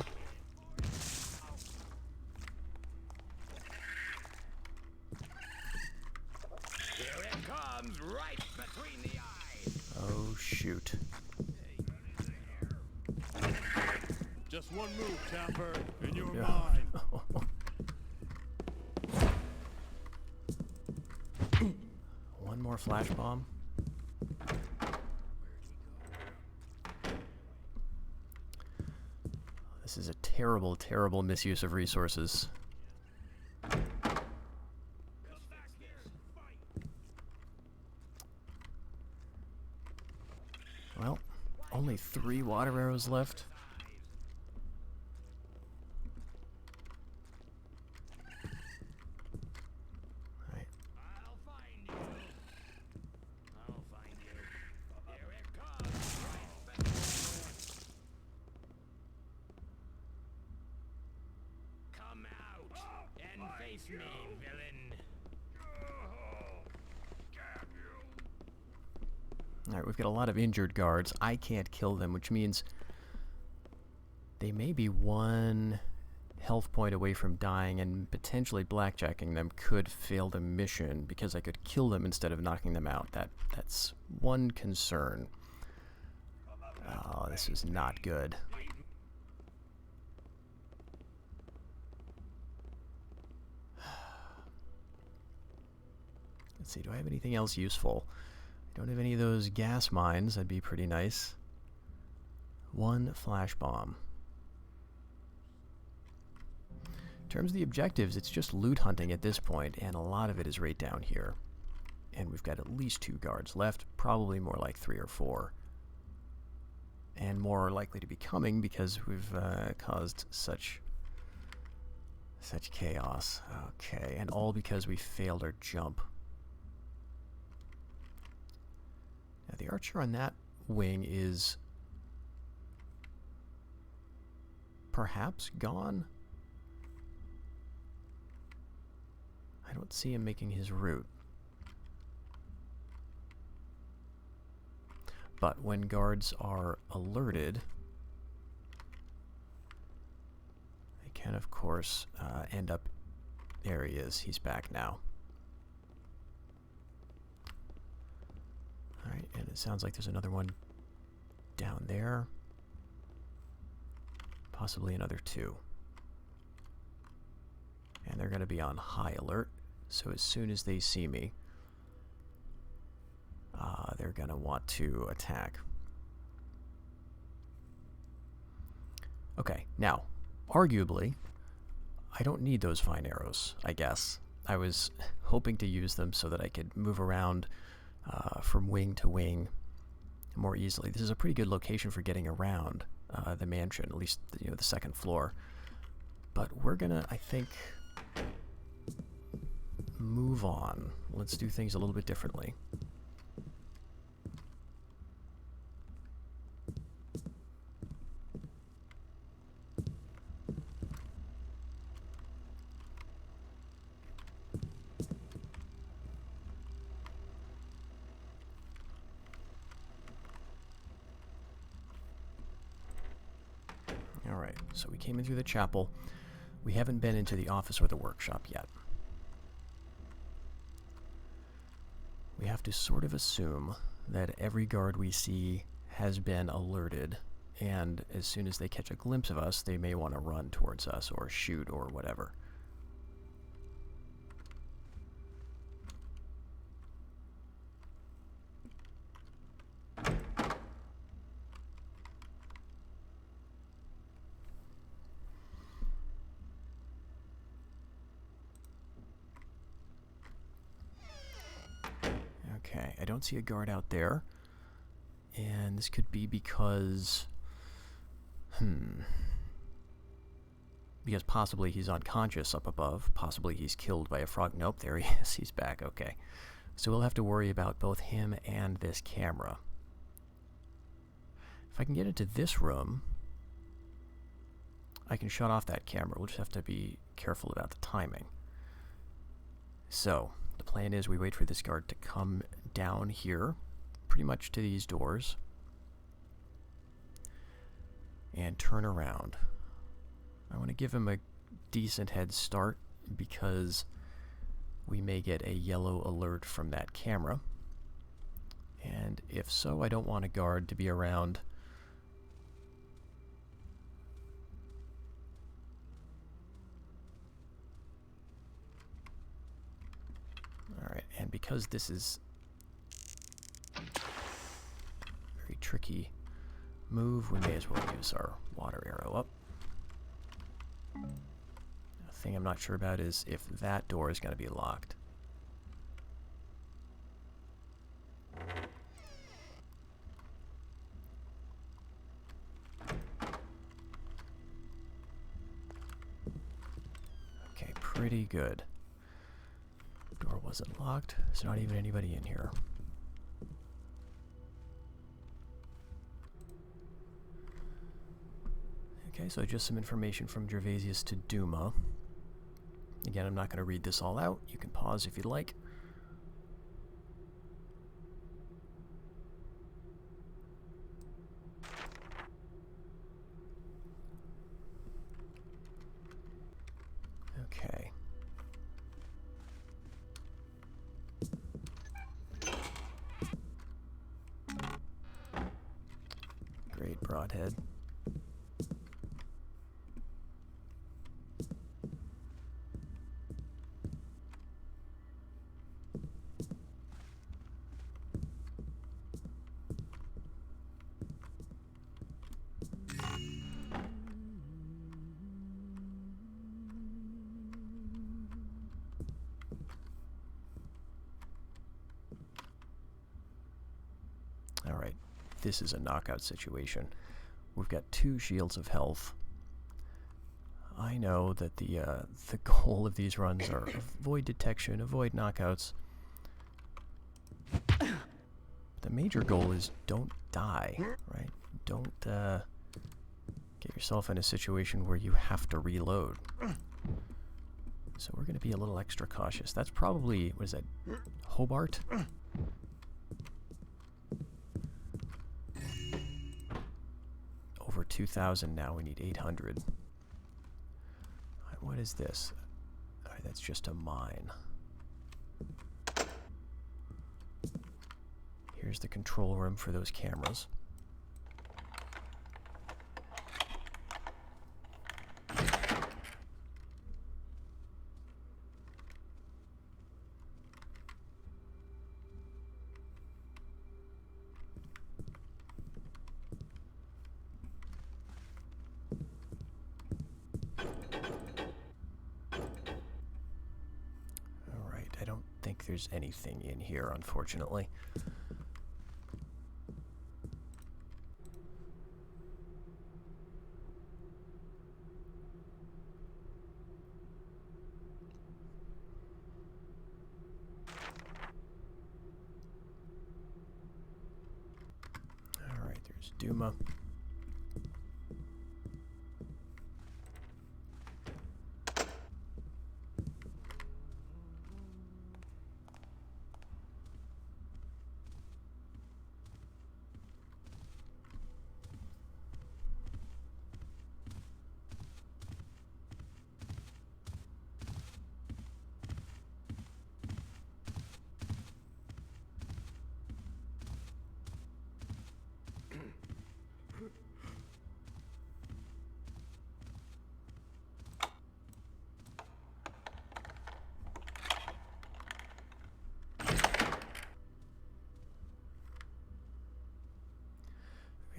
Oh, shoot. Just one move, Tapper, and you're No. mine. One more flash bomb. This is a terrible, terrible misuse of resources. Well, only 3 water arrows left. Alright. Come out and face me, villain. Alright, we've got a lot of injured guards. I can't kill them, which means they may be 1 health point away from dying, and potentially blackjacking them could fail the mission because I could kill them instead of knocking them out. That's one concern. Oh, this is not good. Let's see, do I have anything else useful? I don't have any of those gas mines. That'd be pretty nice. 1 flash bomb. In terms of the objectives, it's just loot hunting at this point, and a lot of it is right down here. And we've got at least 2 guards left, probably more like 3 or 4. And more are likely to be coming because we've caused such chaos. Okay, and all because we failed our jump. Now the archer on that wing is perhaps gone. I don't see him making his route. But when guards are alerted, they can, of course, end up... There he is. He's back now. Alright, and it sounds like there's another one down there. Possibly another 2. And they're going to be on high alert, so as soon as they see me, they're going to want to attack. Okay, now, arguably, I don't need those vine arrows, I guess. I was hoping to use them so that I could move around from wing to wing more easily. This is a pretty good location for getting around the mansion, at least the 2nd floor. But we're gonna, I think, move on. Let's do things a little bit differently. Alright, so we came in through the chapel. We haven't been into the office or the workshop yet. We have to sort of assume that every guard we see has been alerted, and as soon as they catch a glimpse of us, they may want to run towards us or shoot or whatever. Okay, I don't see a guard out there. And this could be because... Because possibly he's unconscious up above. Possibly he's killed by a frog. Nope, there he is. He's back. Okay. So we'll have to worry about both him and this camera. If I can get into this room, I can shut off that camera. We'll just have to be careful about the timing. So, the plan is we wait for this guard to come down here, pretty much to these doors, and turn around. I want to give him a decent head start because we may get a yellow alert from that camera. And if so, I don't want a guard to be around Alright, and because this is a very tricky move, we may as well use our water arrow up. thing I'm not sure about is if that door is going to be locked. Okay, pretty good. Door wasn't locked. There's not even anybody in here. Okay, so just some information from Gervasius to Duma. Again, I'm not going to read this all out. You can pause if you'd like. Okay. Great broadhead. Alright, this is a knockout situation. We've got 2 shields of health. I know that the goal of these runs are avoid detection, avoid knockouts. The major goal is don't die, right? Don't get yourself in a situation where you have to reload. So we're going to be a little extra cautious. That's probably, what is that, Hobart? Over 2,000 now, we need 800. What is this? Alright, that's just a mine. Here's the control room for those cameras. There's anything in here, unfortunately. All right, there's Duma.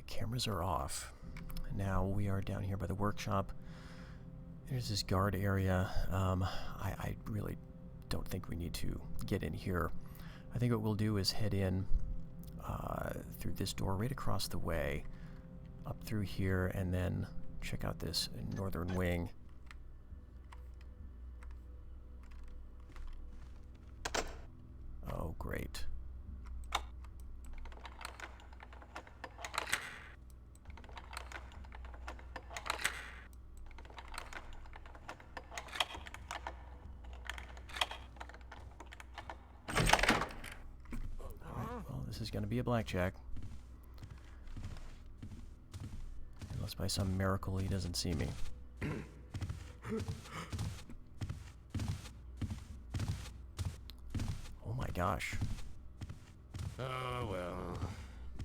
Cameras are off. Now we are down here by the workshop. There's this guard area. I really don't think we need to get in here. I think what we'll do is head in through this door right across the way, up through here, and then check out this northern wing. Oh, great. This is going to be a blackjack. Unless by some miracle he doesn't see me. Oh my gosh. Oh well,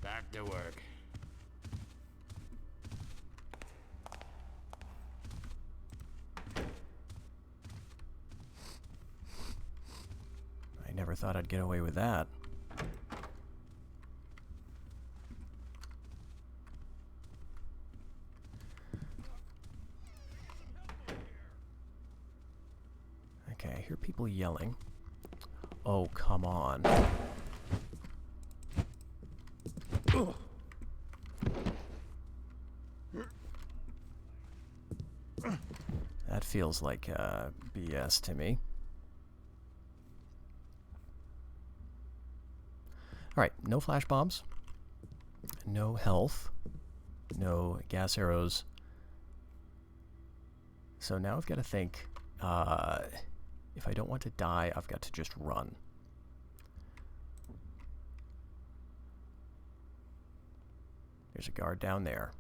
back to work. I never thought I'd get away with that. hear people yelling. Oh, come on. Ugh. That feels like BS to me. Alright, no flash bombs. No health. No gas arrows. So now I've got to think, if I don't want to die, I've got to just run. There's a guard down there.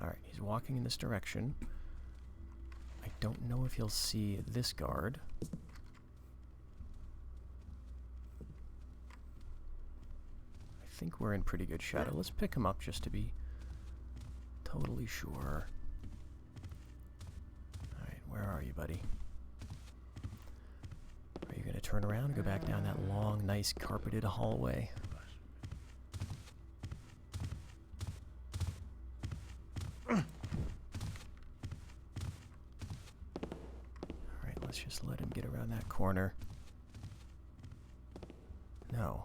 Alright, he's walking in this direction. I don't know if he'll see this guard. I think we're in pretty good shadow. Let's pick him up just to be totally sure. Alright, where are you, buddy? Are you going to turn around and go back down that long, nice, carpeted hallway? Alright, let's just let him get around that corner. No.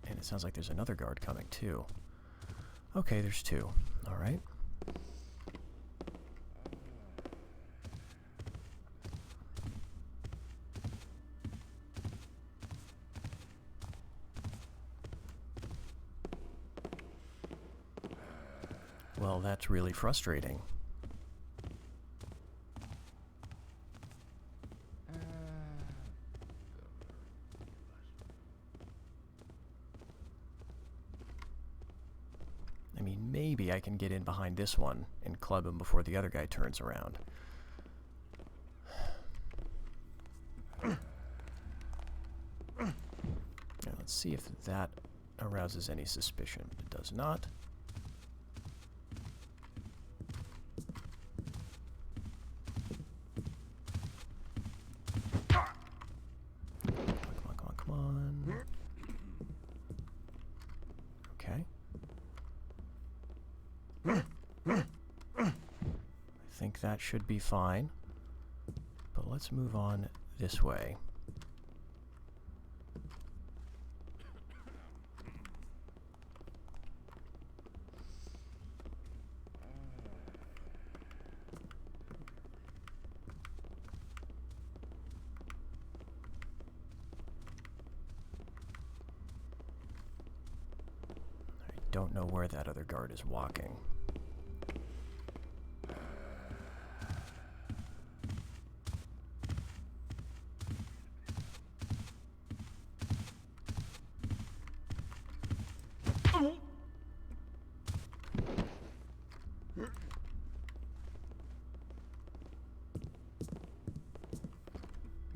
And it sounds like there's another guard coming, too. Okay, there's two. Alright. Well, that's really frustrating. I mean, maybe I can get in behind this one and club him before the other guy turns around. Now, let's see if that arouses any suspicion. It does not. Come on. Okay. I think that should be fine. But let's move on this way. I don't know where that other guard is walking.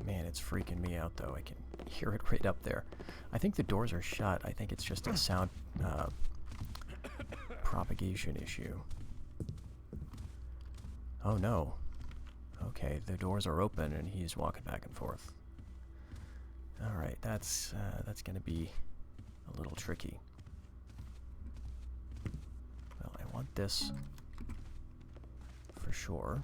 Man, it's freaking me out though. I can hear it right up there. I think the doors are shut. I think it's just a sound propagation issue. Oh no. Okay, the doors are open and he's walking back and forth. Alright, that's gonna be a little tricky. Well, I want this for sure.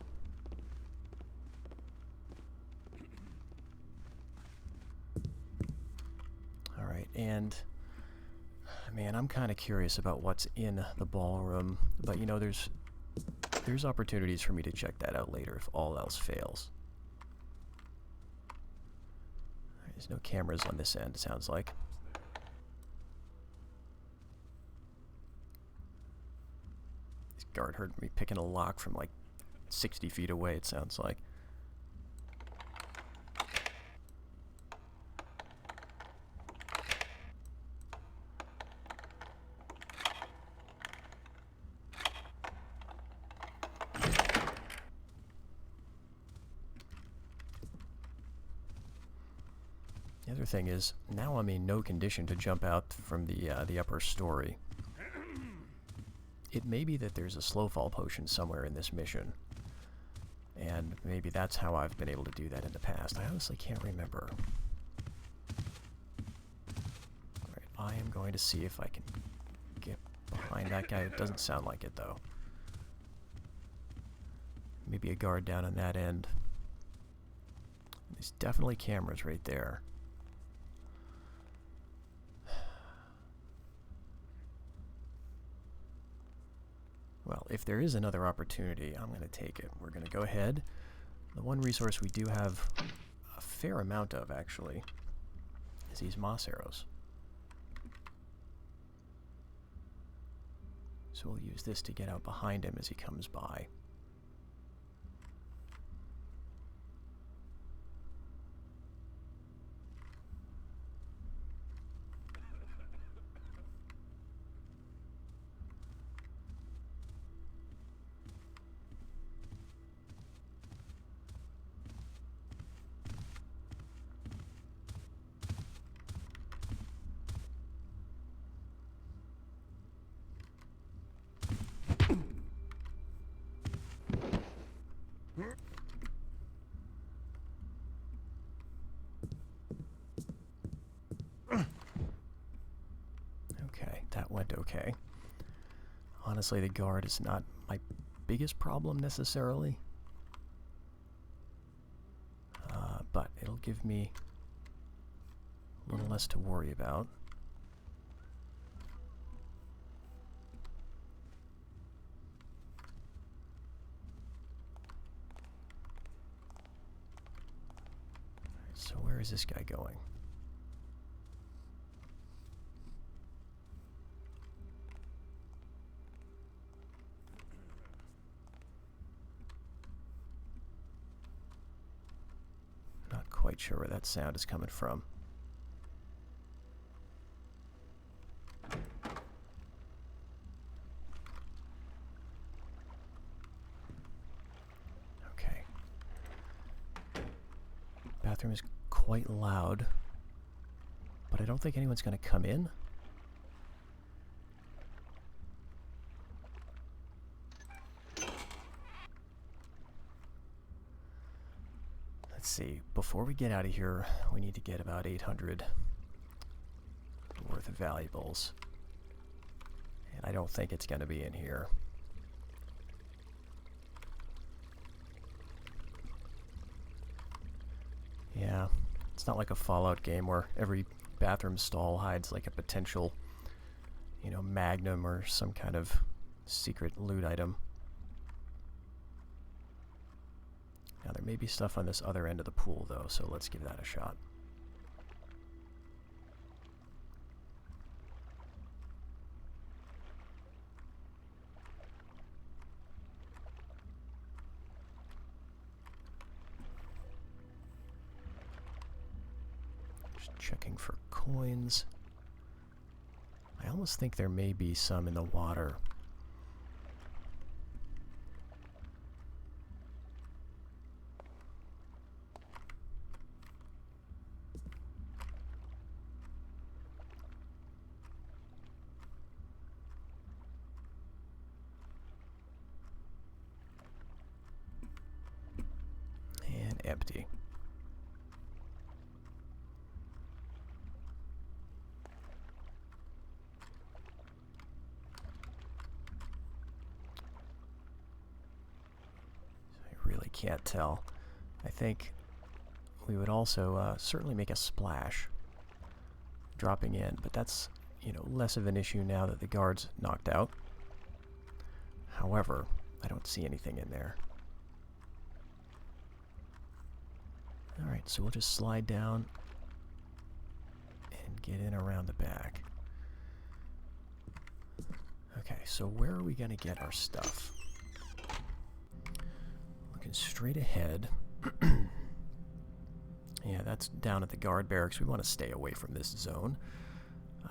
Alright, and man, I'm kind of curious about what's in the ballroom, but you know, there's opportunities for me to check that out later if all else fails. There's no cameras on this end, it sounds like. This guard heard me picking a lock from like 60 feet away, it sounds like. The other thing is, now I'm in no condition to jump out from the upper story. It may be that there's a slow fall potion somewhere in this mission, and maybe that's how I've been able to do that in the past. I honestly can't remember. Alright, I am going to see if I can get behind that guy. It doesn't sound like it, though. Maybe a guard down on that end. There's definitely cameras right there. Well, if there is another opportunity, I'm going to take it. We're going to go ahead. The one resource we do have a fair amount of, actually, is these moss arrows. So we'll use this to get out behind him as he comes by. Okay, that went okay. Honestly, the guard is not my biggest problem necessarily. But it'll give me a little less to worry about. So where is this guy going? Not quite sure where that sound is coming from. Okay. Bathroom is quite loud, but I don't think anyone's going to come in. Let's see, before we get out of here, we need to get about 800 worth of valuables. And I don't think it's going to be in here. Yeah, it's not like a Fallout game where every bathroom stall hides like a potential, you know, magnum or some kind of secret loot item. Now there may be stuff on this other end of the pool though, so let's give that a shot. Just checking for coins. I almost think there may be some in the water. Empty. I really can't tell. I think we would also certainly make a splash dropping in, but that's, you know, less of an issue now that the guard's knocked out. However, I don't see anything in there. Alright, so we'll just slide down and get in around the back. Okay, so where are we going to get our stuff? Looking straight ahead. Yeah, that's down at the guard barracks. We want to stay away from this zone.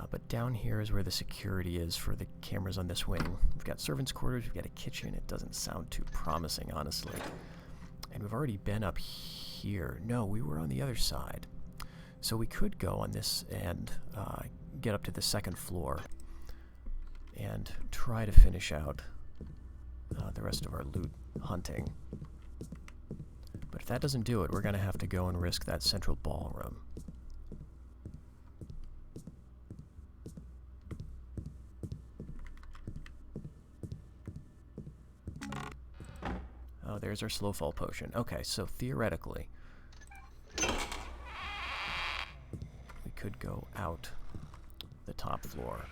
But down here is where the security is for the cameras on this wing. We've got servants' quarters, we've got a kitchen. It doesn't sound too promising, honestly. And we've already been up here. No, we were on the other side. So we could go on this and get up to the second floor and try to finish out the rest of our loot hunting. But if that doesn't do it, we're going to have to go and risk that central ballroom. there's our slow fall potion. Okay, so theoretically, we could go out the top floor.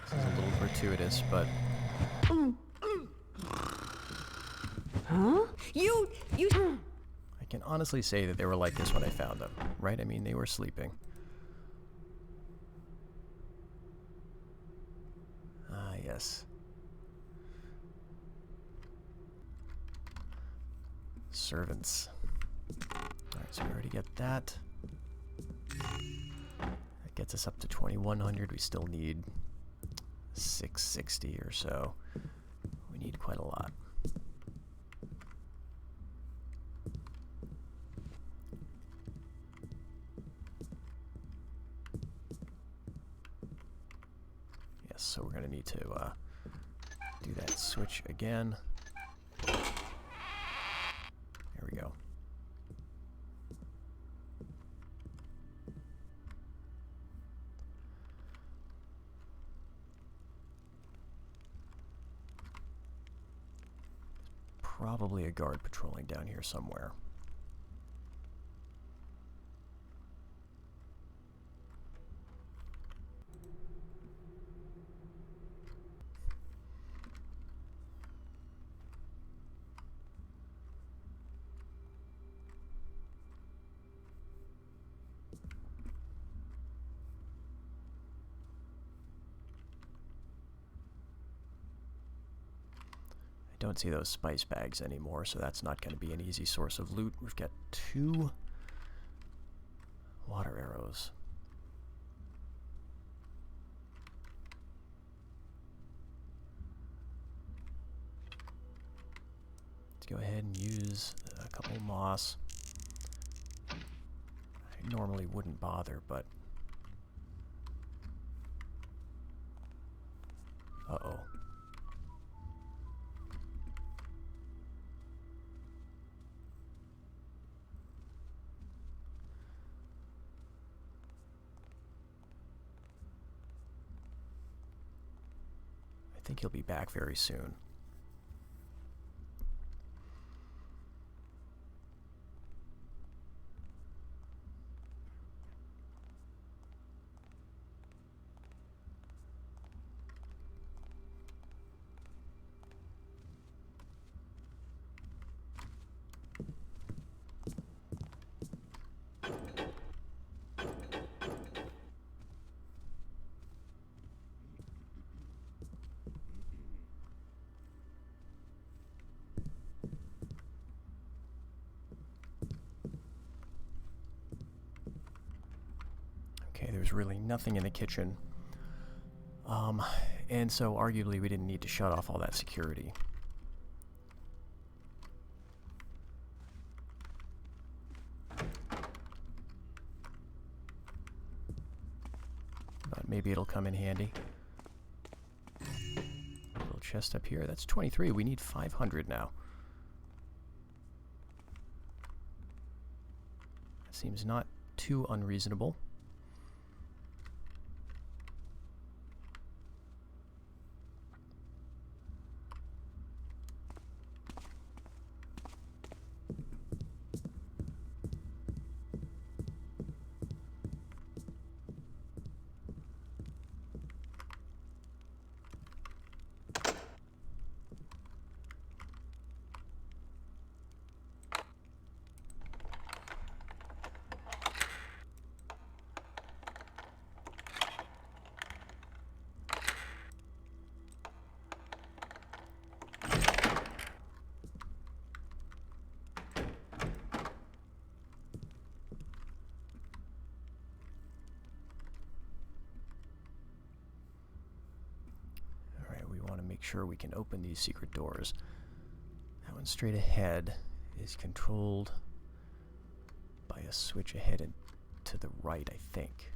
This is a little gratuitous, but... Huh? You... I can honestly say that they were like this when I found them, right? I mean, they were sleeping. Ah, yes. Servants. Alright, so we already get that. That gets us up to 2100. We still need 660 or so. We need quite a lot. Yes, so we're going to need to do that switch again. There we go. Probably a guard patrolling down here somewhere. Don't see those spice bags anymore, so that's not going to be an easy source of loot. We've got 2 water arrows. Let's go ahead and use a couple moss. I normally wouldn't bother, but... Uh-oh. I think he'll be back very soon. Okay, there's really nothing in the kitchen. And so arguably we didn't need to shut off all that security. But maybe it'll come in handy. Little chest up here. That's 23. We need 500 now. That seems not too unreasonable. Make sure we can open these secret doors. That one one straight ahead is controlled by a switch ahead and to the right, I think.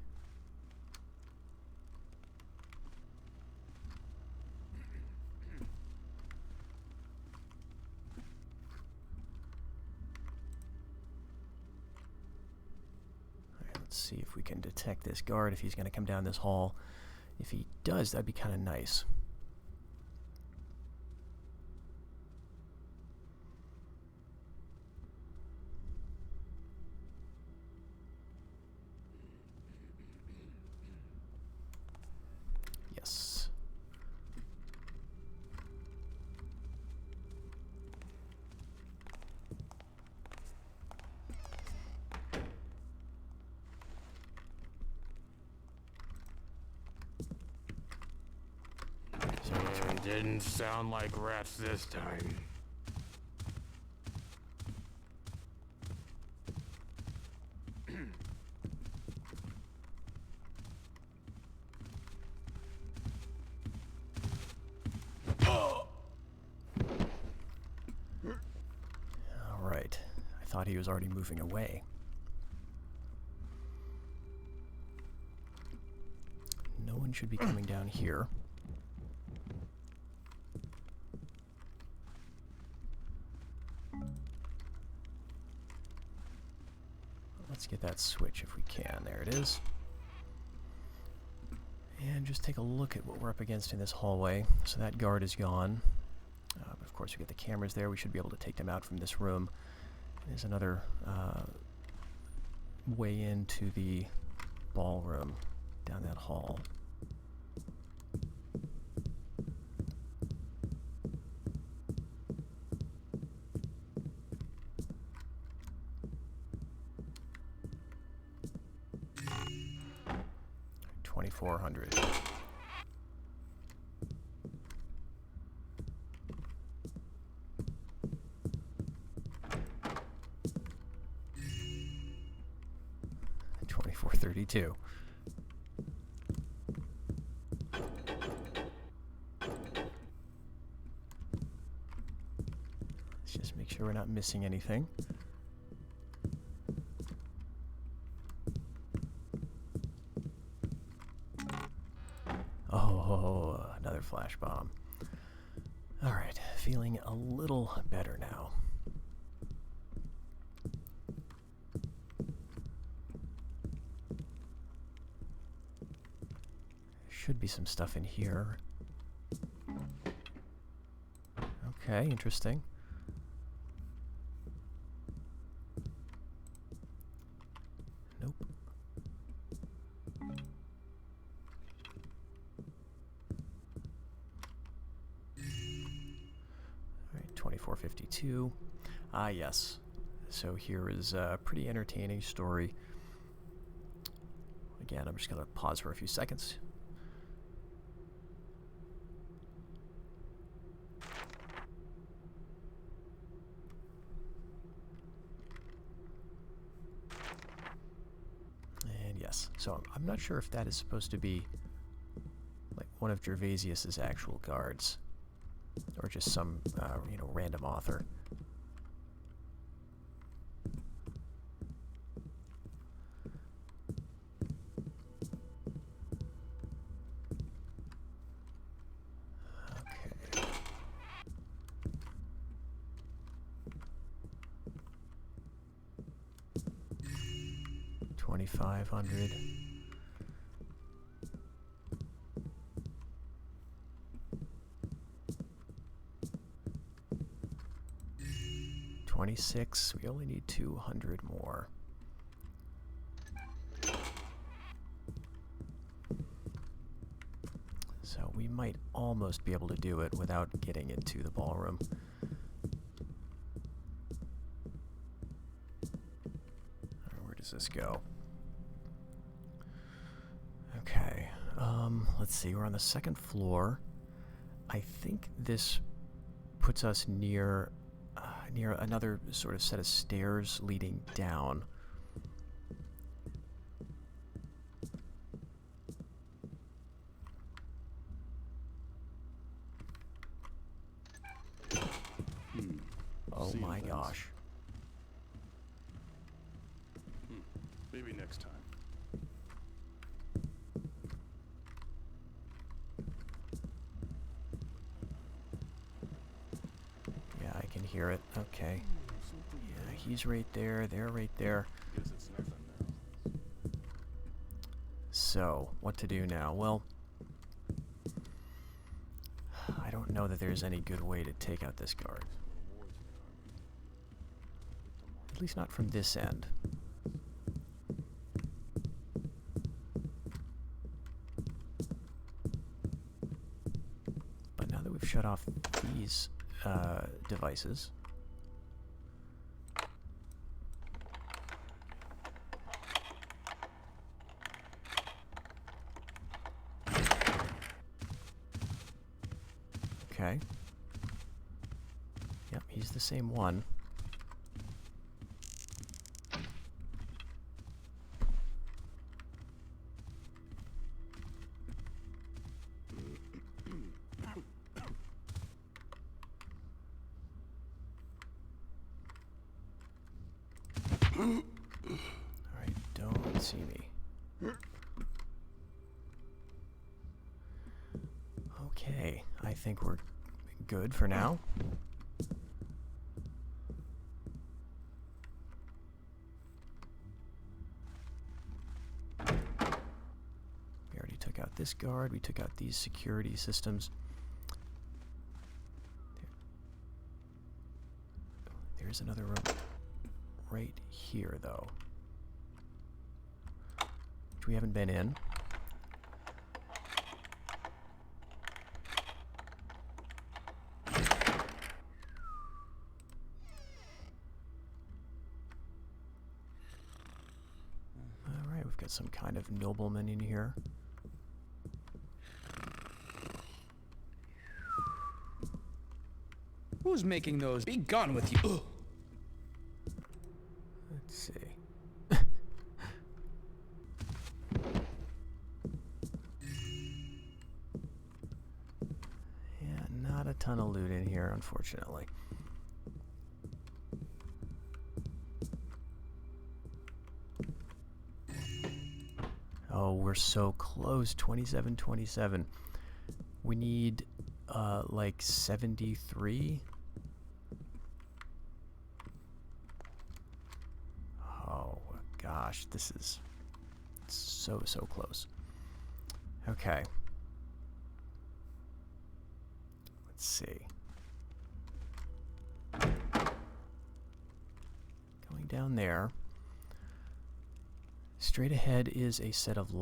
Alright, let's see if we can detect this guard, if he's going to come down this hall. If he does, that'd be kind of nice. Yes. Didn't sound like rats this time. Alright. I thought he was already moving away. No one should be coming down here. Let's get that switch if we can. There it is. And just take a look at what we're up against in this hallway. So that guard is gone. But of course, we get the cameras there. We should be able to take them out from this room. There's another way into the ballroom down that hall. $2,400. $2,432. Let's just make sure we're not missing anything. Oh, another flash bomb. Alright, feeling a little better now. Should be some stuff in here. Okay, interesting. Nope. Alright, 2452. Ah, yes. So here is a pretty entertaining story. Again, I'm just going to pause for a few seconds. And yes, so I'm not sure if that is supposed to be like one of Gervasius's actual guards, or just some, random author. Okay. $2,500. $26. We only need 200 more. So we might almost be able to do it without getting into the ballroom. Where does this go? Okay. Let's see. We're on the second floor. I think this puts us near another sort of set of stairs leading down. Maybe next time. Yeah, I can hear it. Okay. Yeah, he's right there. They're right there. Guess it's nothing now. So, what to do now? Well, I don't know that there's any good way to take out this guard. At least not from this end. But now that we've shut off these devices, okay. Yep, he's the same one. Alright, don't see me. Okay, I think we're good for now. We already took out this guard, we took out these security systems. There's another room right here, though, which we haven't been in. Alright, we've got some kind of nobleman in here. Who's making those? Be gone with you. Ugh. Let's see. Yeah, not a ton of loot in here, unfortunately. Oh, we're so close. 27. We need, like 73. Oh, gosh, this is so close. Okay. Let's see. Going down there. Straight ahead is a set of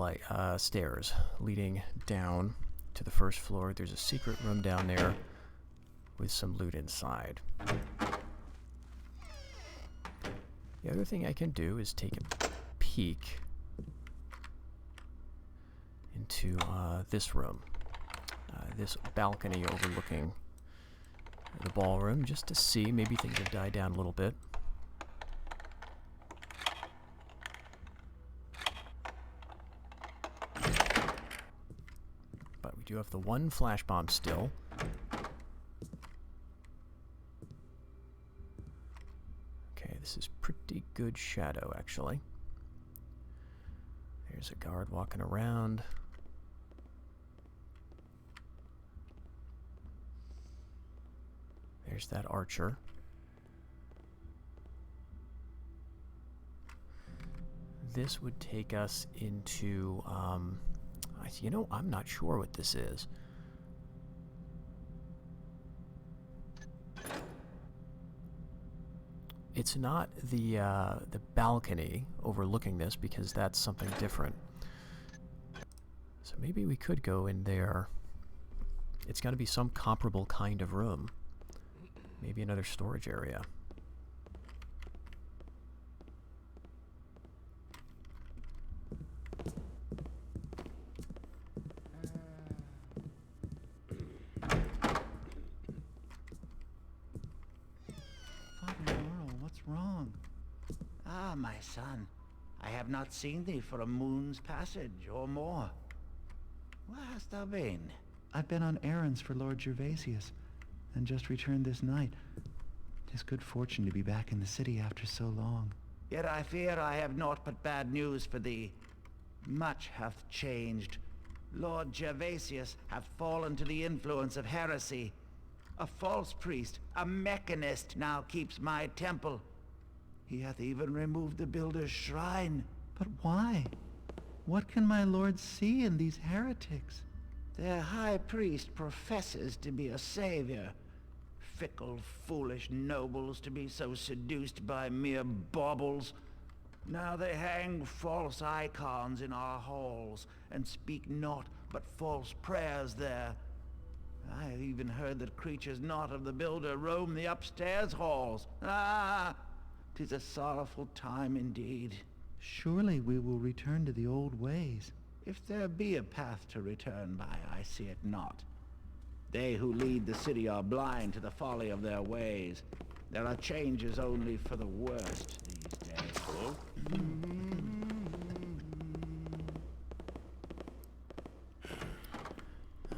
stairs leading down to the first floor. There's a secret room down there with some loot inside. The other thing I can do is take a peek into this room, this balcony overlooking the ballroom, just to see. Maybe things have died down a little bit. But we do have the one flash bomb still. Okay, this is pretty good shadow, actually. There's a guard walking around. There's that archer. This would take us into, you know, I'm not sure what this is. It's not the balcony overlooking this, because that's something different. So maybe we could go in there. It's got to be some comparable kind of room. Maybe another storage area. Father Laurel, what's wrong? Ah, my son. I have not seen thee for a moon's passage or more. Where hast thou been? I've been on errands for Lord Gervasius, and just returned this night. 'Tis good fortune to be back in the city after so long. Yet I fear I have naught but bad news for thee. Much hath changed. Lord Gervasius hath fallen to the influence of heresy. A false priest, a mechanist, now keeps my temple. He hath even removed the builder's shrine. But why? What can my lord see in these heretics? Their high priest professes to be a savior. Fickle, foolish nobles to be so seduced by mere baubles. Now they hang false icons in our halls, and speak naught but false prayers there. I have even heard that creatures not of the builder roam the upstairs halls. Ah! 'Tis a sorrowful time indeed. Surely we will return to the old ways. If there be a path to return by, I see it not. They who lead the city are blind to the folly of their ways. There are changes only for the worst these days. Hello?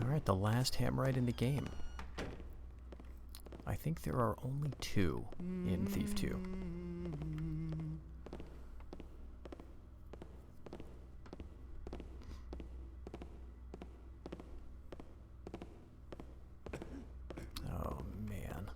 Alright, the last Hammerite in the game. I think there are only 2 in Thief 2. Oh, man.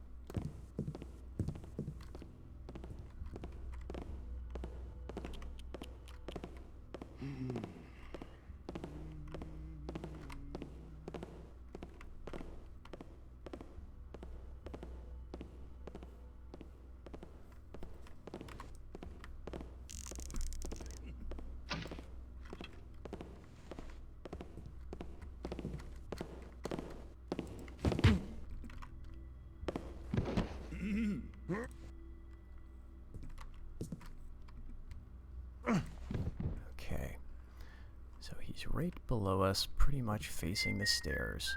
Okay, so he's right below us, pretty much facing the stairs.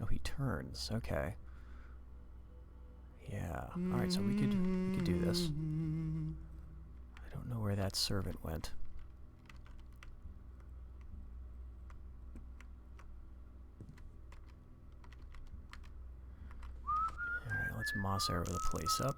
Oh, he turns. Okay. Yeah. All right, so we could do this. I don't know where that servant went. All right, let's moss arrow the place up.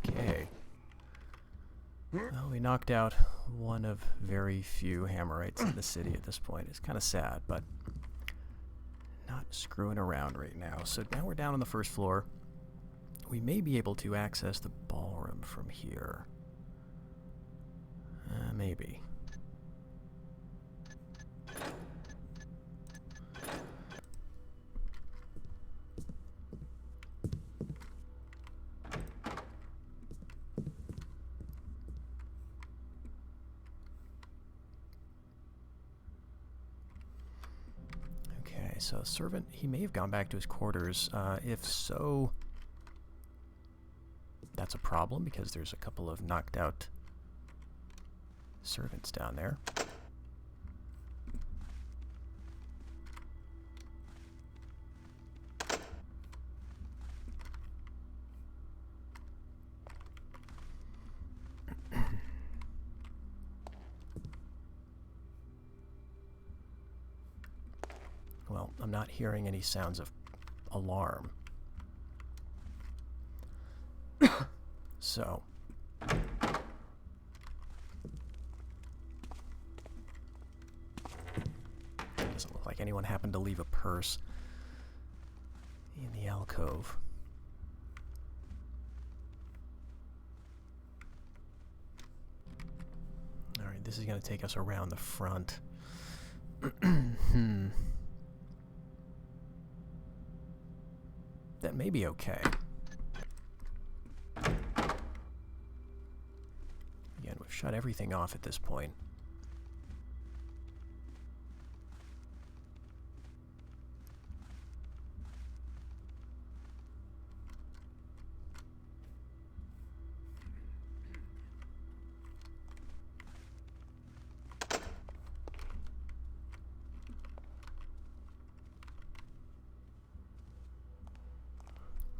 Okay. Well, we knocked out one of very few Hammerites in the city at this point. It's kind of sad, but not screwing around right now. So now we're down on the first floor. We may be able to access the ballroom from here. Maybe. So servant, he may have gone back to his quarters. If so, that's a problem because there's a couple of knocked out servants down there. Well, I'm not hearing any sounds of alarm. So. like anyone happened to leave a purse in the alcove. Alright, this is going to take us around the front. That may be okay. Again, we've shut everything off at this point.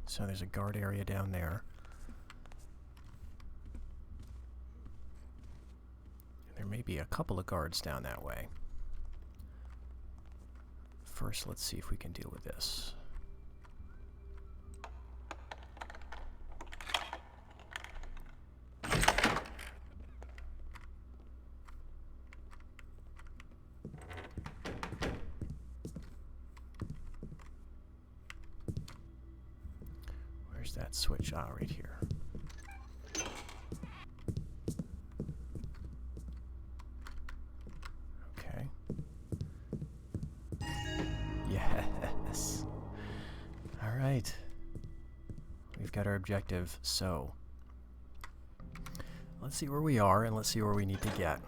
So there's a guard area down there. There may be a couple of guards down that way. First, let's see if we can deal with this. Where's that switch? Ah, right here. Okay. Yes. All right. We've got our objective, so let's see where we are and let's see where we need to get.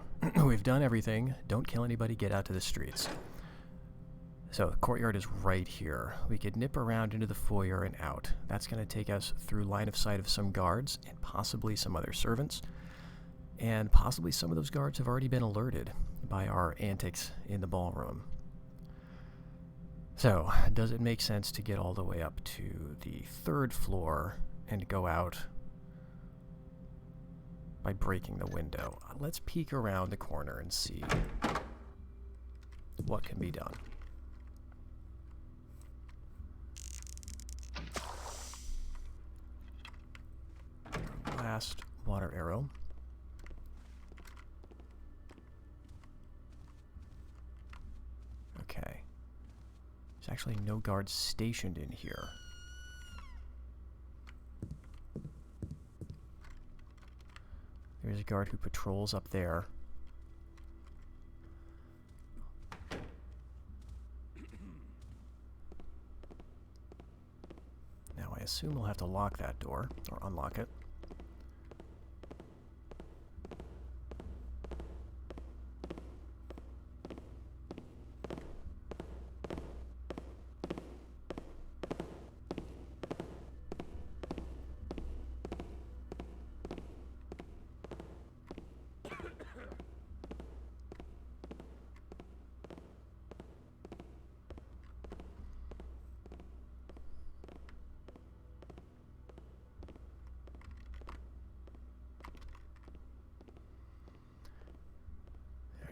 We've done everything. Don't kill anybody, get out to the streets. So the courtyard is right here. We could nip around into the foyer and out. That's going to take us through line of sight of some guards and possibly some other servants. And possibly some of those guards have already been alerted by our antics in the ballroom. So, does it make sense to get all the way up to the 3rd floor and go out by breaking the window? Let's peek around the corner and see what can be done. Last water arrow. Okay. There's actually no guards stationed in here. There's a guard who patrols up there. Now I assume we'll have to lock that door, or unlock it.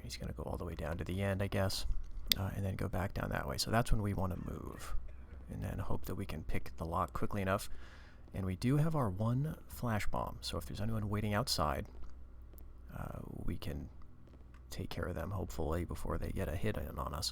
He's going to go all the way down to the end, I guess, and then go back down that way. So that's when we want to move, and then hope that we can pick the lock quickly enough. And we do have our 1 flash bomb, so if there's anyone waiting outside, we can take care of them, hopefully, before they get a hit in on us.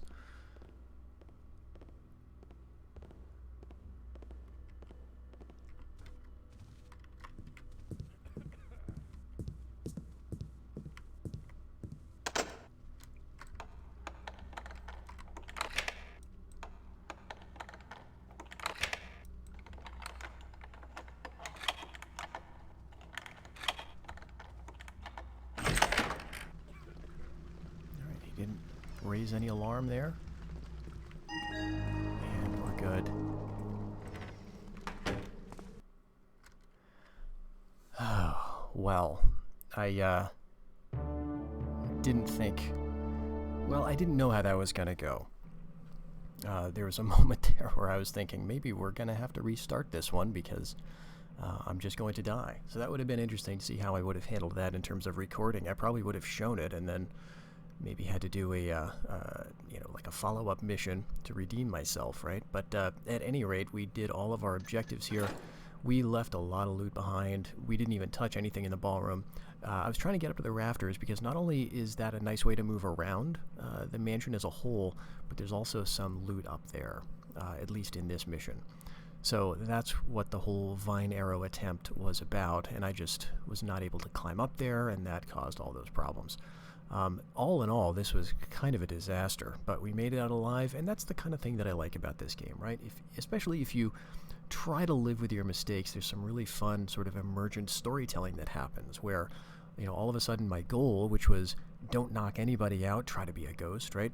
Didn't raise any alarm there. And we're good. Oh, well, I didn't think... Well, I didn't know how that was going to go. There was a moment there where I was thinking, maybe we're going to have to restart this one because I'm just going to die. So that would have been interesting to see how I would have handled that in terms of recording. I probably would have shown it and then maybe had to do a, you know, like a follow-up mission to redeem myself, right? But at any rate, we did all of our objectives here We left a lot of loot behind. We didn't even touch anything in the ballroom. I was trying to get up to the rafters because not only is that a nice way to move around the mansion as a whole, but there's also some loot up there, at least in this mission. So that's what the whole vine arrow attempt was about, and I just was not able to climb up there, and that caused all those problems. All in all, this was kind of a disaster, but we made it out alive, and that's the kind of thing that I like about this game, right? Especially if you try to live with your mistakes, there's some really fun sort of emergent storytelling that happens where, you know, all of a sudden my goal, which was don't knock anybody out, try to be a ghost, right?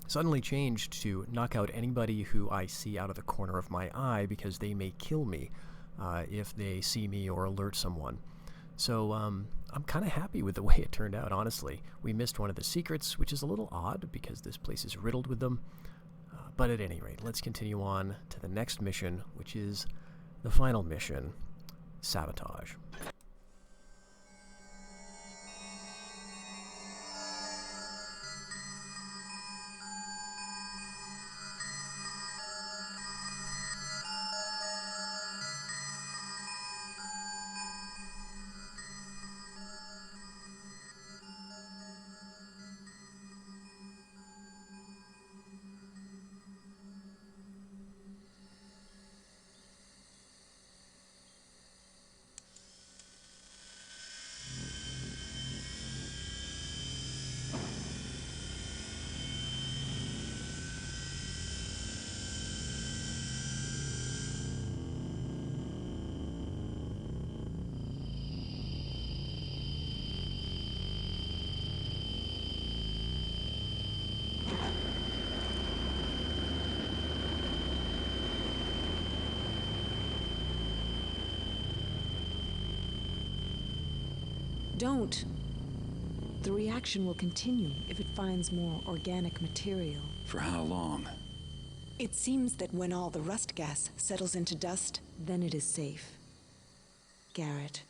Suddenly changed to knock out anybody who I see out of the corner of my eye because they may kill me if they see me or alert someone. So I'm kind of happy with the way it turned out, honestly. We missed one of the secrets, which is a little odd because this place is riddled with them. But at any rate, let's continue on to the next mission, which is the final mission, Sabotage. Don't. The reaction will continue if it finds more organic material. For how long? It seems that when all the rust gas settles into dust, then it is safe. Garrett,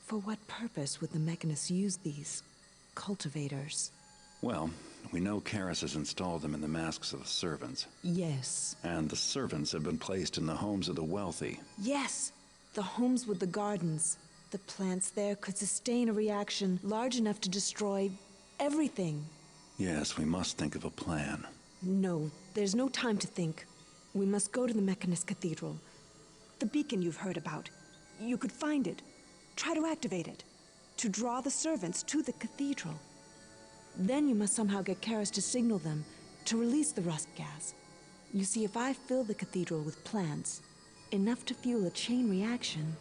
for what purpose would the mechanists use these cultivators? Well, we know Karis has installed them in the masks of the servants. Yes. And the servants have been placed in the homes of the wealthy. Yes! The homes with the gardens. The plants there could sustain a reaction large enough to destroy everything. Yes, we must think of a plan. No, there's no time to think. We must go to the Mechanist Cathedral. The beacon you've heard about. You could find it. Try to activate it. To draw the servants to the cathedral. Then you must somehow get Karis to signal them to release the rust gas. You see, if I fill the cathedral with plants, enough to fuel a chain reaction,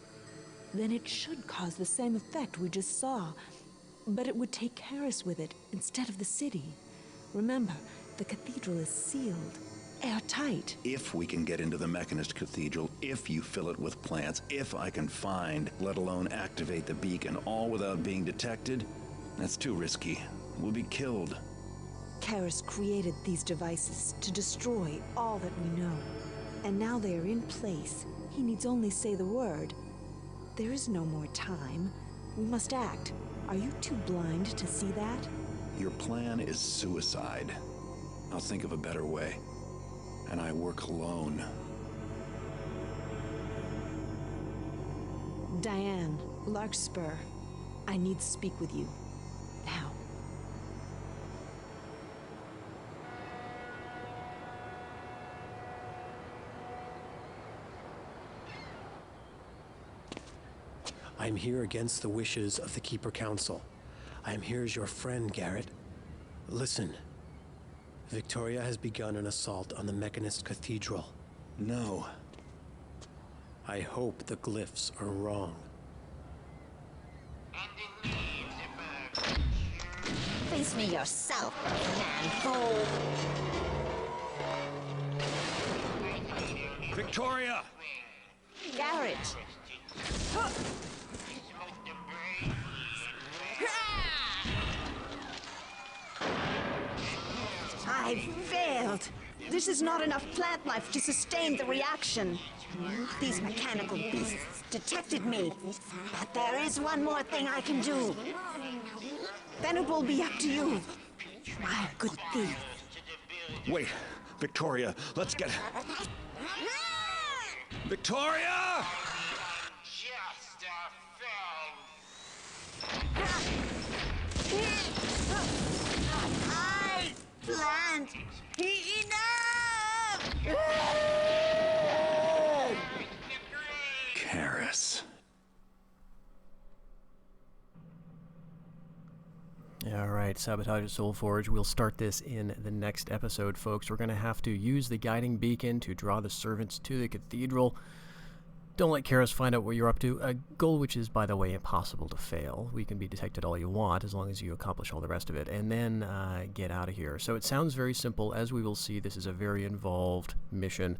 then it should cause the same effect we just saw. But it would take Karis with it instead of the city. Remember, the cathedral is sealed, airtight. If we can get into the Mechanist Cathedral, if you fill it with plants, if I can find, let alone activate the beacon, all without being detected, that's too risky. We'll be killed. Karis created these devices to destroy all that we know. And now they are in place. He needs only say the word. There is no more time. We must act. Are you too blind to see that? Your plan is suicide. I'll think of a better way. And I work alone. Diane, Larkspur, I need to speak with you. Now. I am here against the wishes of the Keeper Council. I am here as your friend, Garrett. Listen. Victoria has begun an assault on the Mechanist Cathedral. No. I hope the glyphs are wrong. Face me yourself, man-fool. Victoria! Garrett! I failed. This is not enough plant life to sustain the reaction. These mechanical beasts detected me. But there is one more thing I can do. Then it will be up to you, my good thief. Wait, Victoria, let's get... Victoria! plant. Enough! Karis. Alright, Sabotage at Soul Forge. We'll start this in the next episode, folks. We're going to have to use the guiding beacon to draw the servants to the cathedral. Don't let Karis find out what you're up to, a goal which is, by the way, impossible to fail. We can be detected all you want, as long as you accomplish all the rest of it, and then get out of here. So it sounds very simple. As we will see, this is a very involved mission.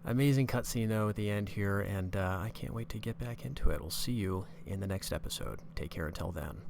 Amazing cutscene, though, at the end here, and I can't wait to get back into it. We'll see you in the next episode. Take care until then.